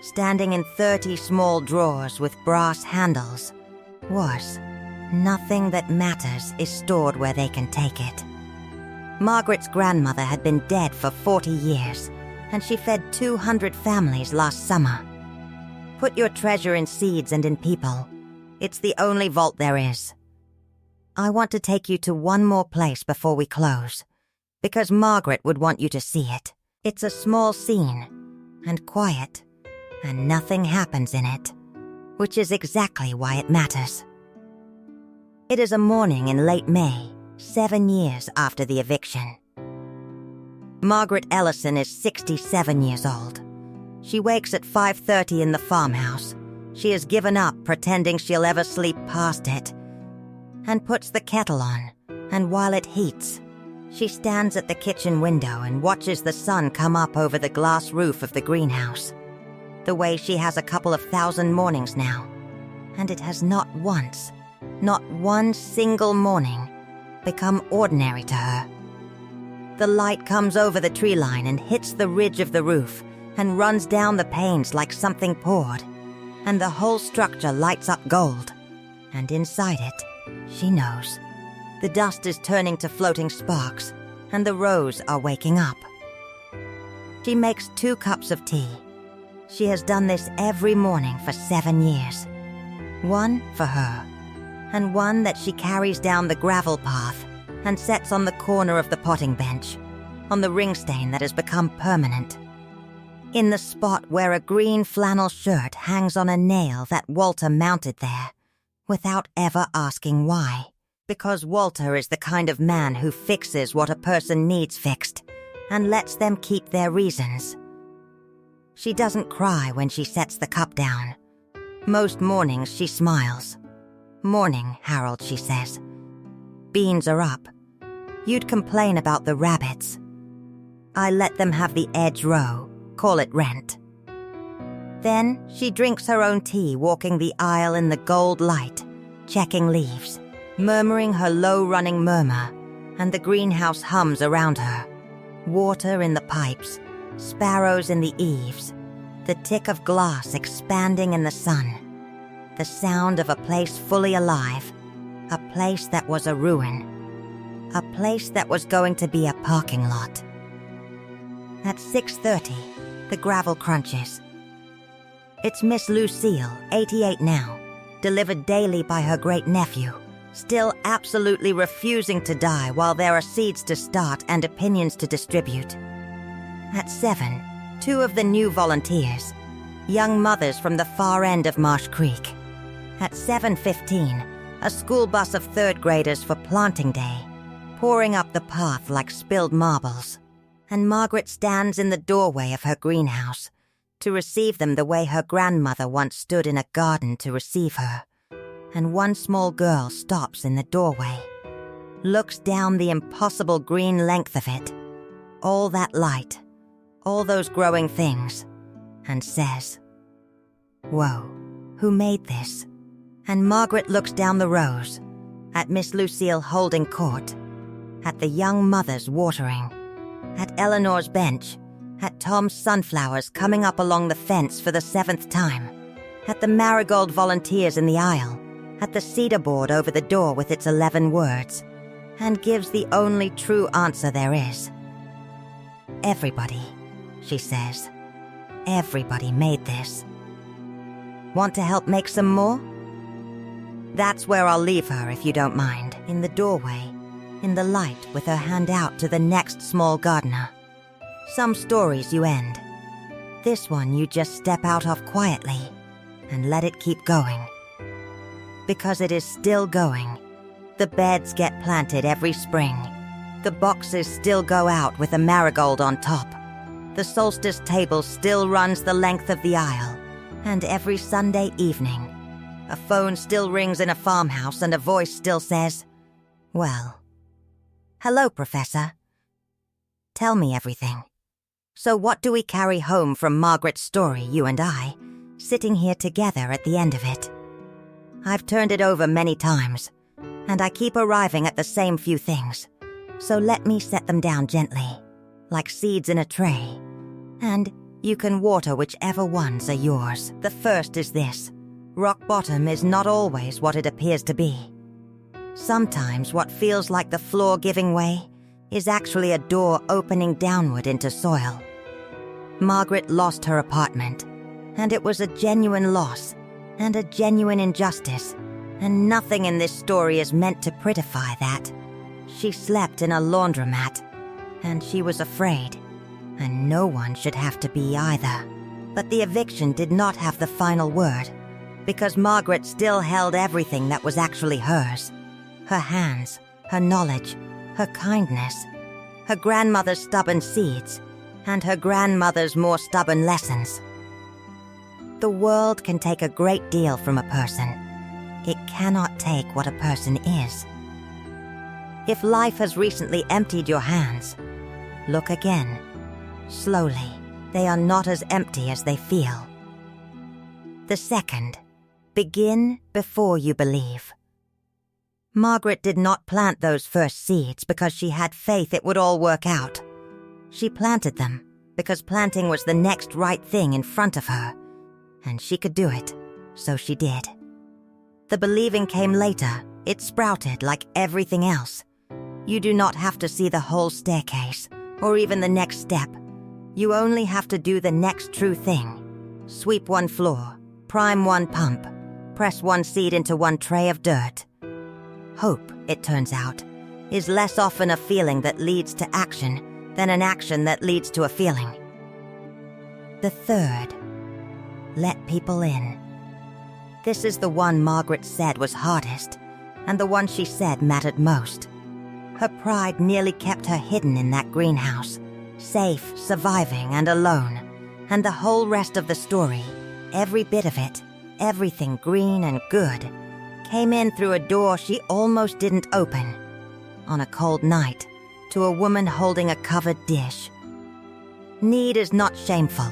standing in 30 small drawers with brass handles, was, nothing that matters is stored where they can take it. Margaret's grandmother had been dead for 40 years, and she fed 200 families last summer. Put your treasure in seeds and in people. It's the only vault there is. I want to take you to one more place before we close, because Margaret would want you to see it. It's a small scene, and quiet, and nothing happens in it, which is exactly why it matters. It is a morning in late May, 7 years after the eviction. Margaret Ellison is 67 years old. She wakes at 5:30 in the farmhouse. She has given up pretending she'll ever sleep past it, and puts the kettle on, and while it heats, she stands at the kitchen window and watches the sun come up over the glass roof of the greenhouse. the way she has a couple of thousand mornings now, and it has not once, not one single morning, become ordinary to her. The light comes over the tree line and hits the ridge of the roof and runs down the panes like something poured, and the whole structure lights up gold. And inside it, she knows, the dust is turning to floating sparks, and the rows are waking up. She makes 2 cups of tea. She has done this every morning for 7 years. One for her, and one that she carries down the gravel path and sets on the corner of the potting bench, on the ring stain that has become permanent. In the spot where a green flannel shirt hangs on a nail that Walter mounted there, without ever asking why. Because Walter is the kind of man who fixes what a person needs fixed, and lets them keep their reasons. She doesn't cry when she sets the cup down. Most mornings she smiles. "Morning, Harold," she says. "Beans are up. You'd complain about the rabbits. I let them have the edge row, call it rent." Then she drinks her own tea walking the aisle in the gold light, checking leaves, murmuring her low-running murmur, and the greenhouse hums around her. Water in the pipes, sparrows in the eaves, the tick of glass expanding in the sun, the sound of a place fully alive, a place that was a ruin, a place that was going to be a parking lot. At 6:30, the gravel crunches. It's Miss Lucille, 88 now, delivered daily by her great-nephew, still absolutely refusing to die while there are seeds to start and opinions to distribute. At 7, 2 of the new volunteers, young mothers from the far end of Marsh Creek. At 7:15, a school bus of 3rd graders for planting day, pouring up the path like spilled marbles, and Margaret stands in the doorway of her greenhouse to receive them the way her grandmother once stood in a garden to receive her. And one small girl stops in the doorway, looks down the impossible green length of it, all that light, all those growing things, and says, "Whoa, who made this?" And Margaret looks down the rows, at Miss Lucille holding court, at the young mothers watering, at Eleanor's bench, at Tom's sunflowers coming up along the fence for the 7th time, at the marigold volunteers in the aisle, at the cedar board over the door with its 11 words, and gives the only true answer there is. "Everybody," she says. "Everybody made this. Want to help make some more?" That's where I'll leave her if you don't mind, in the doorway, in the light with her hand out to the next small gardener. Some stories you end. This one you just step out of quietly and let it keep going. Because it is still going. The beds get planted every spring. The boxes still go out with a marigold on top. The solstice table still runs the length of the aisle. And every Sunday evening, a phone still rings in a farmhouse and a voice still says, "Well, hello, Professor. Tell me everything. So what do we carry home from Margaret's story, you and I, sitting here together at the end of it? I've turned it over many times, and I keep arriving at the same few things. So let me set them down gently, like seeds in a tray, and you can water whichever ones are yours. The first is this. Rock bottom is not always what it appears to be. Sometimes what feels like the floor giving way is actually a door opening downward into soil. Margaret lost her apartment, and it was a genuine loss and a genuine injustice, and nothing in this story is meant to prettify that. She slept in a laundromat, and she was afraid, and no one should have to be either. But the eviction did not have the final word, because Margaret still held everything that was actually hers. Her hands, her knowledge, her kindness, her grandmother's stubborn seeds, and her grandmother's more stubborn lessons. The world can take a great deal from a person. It cannot take what a person is. If life has recently emptied your hands, look again. Slowly. They are not as empty as they feel. The second, begin before you believe. Margaret did not plant those first seeds because she had faith it would all work out. She planted them because planting was the next right thing in front of her, and she could do it, so she did. The believing came later. It sprouted like everything else. You do not have to see the whole staircase, or even the next step. You only have to do the next true thing. Sweep one floor, prime one pump, press one seed into one tray of dirt. Hope, it turns out, is less often a feeling that leads to action than an action that leads to a feeling. The third, let people in. This is the one Margaret said was hardest, and the one she said mattered most. Her pride nearly kept her hidden in that greenhouse, safe, surviving, and alone. And the whole rest of the story, every bit of it, everything green and good, came in through a door she almost didn't open, on a cold night, to a woman holding a covered dish. Need is not shameful.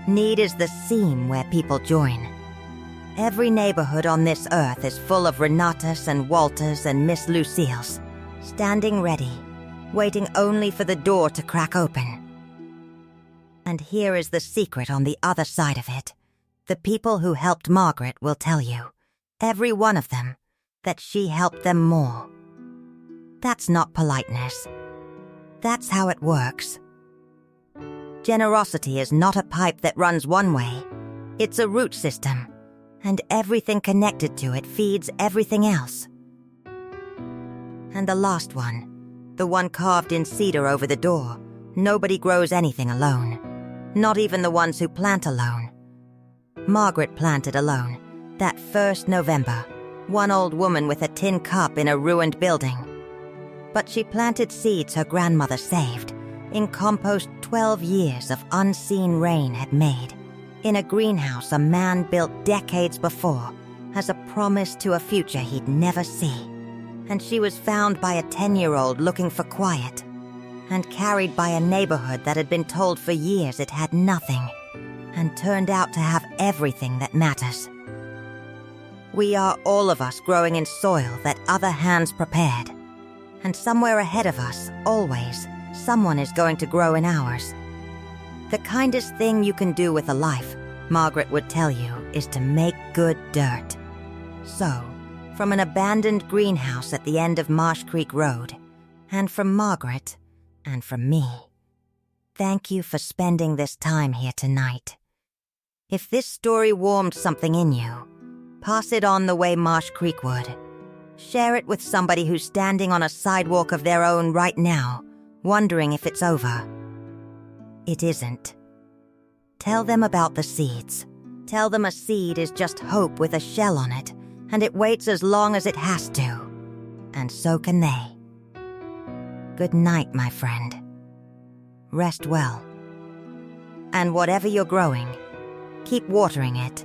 Need is the seam where people join. Every neighborhood on this earth is full of Renatas and Walters and Miss Lucille's, standing ready, waiting only for the door to crack open. And here is the secret on the other side of it. The people who helped Margaret will tell you, every one of them, that she helped them more. That's not politeness. That's how it works. Generosity is not a pipe that runs one way. It's a root system, and everything connected to it feeds everything else. And the last one, the one carved in cedar over the door, nobody grows anything alone. Not even the ones who plant alone. Margaret planted alone, that first November, one old woman with a tin cup in a ruined building. But she planted seeds her grandmother saved, in compost 12 years of unseen rain had made, in a greenhouse a man built decades before, as a promise to a future he'd never see. And she was found by a 10-year-old looking for quiet, and carried by a neighborhood that had been told for years it had nothing, and turned out to have everything that matters. We are all of us growing in soil that other hands prepared, and somewhere ahead of us, always, someone is going to grow in ours. The kindest thing you can do with a life, Margaret would tell you, is to make good dirt. So, from an abandoned greenhouse at the end of Marsh Creek Road, and from Margaret, and from me, thank you for spending this time here tonight. If this story warmed something in you, pass it on the way Marsh Creek would. Share it with somebody who's standing on a sidewalk of their own right now, wondering if it's over. It isn't. Tell them about the seeds. Tell them a seed is just hope with a shell on it, and it waits as long as it has to. And so can they. Good night, my friend. Rest well. And whatever you're growing, keep watering it.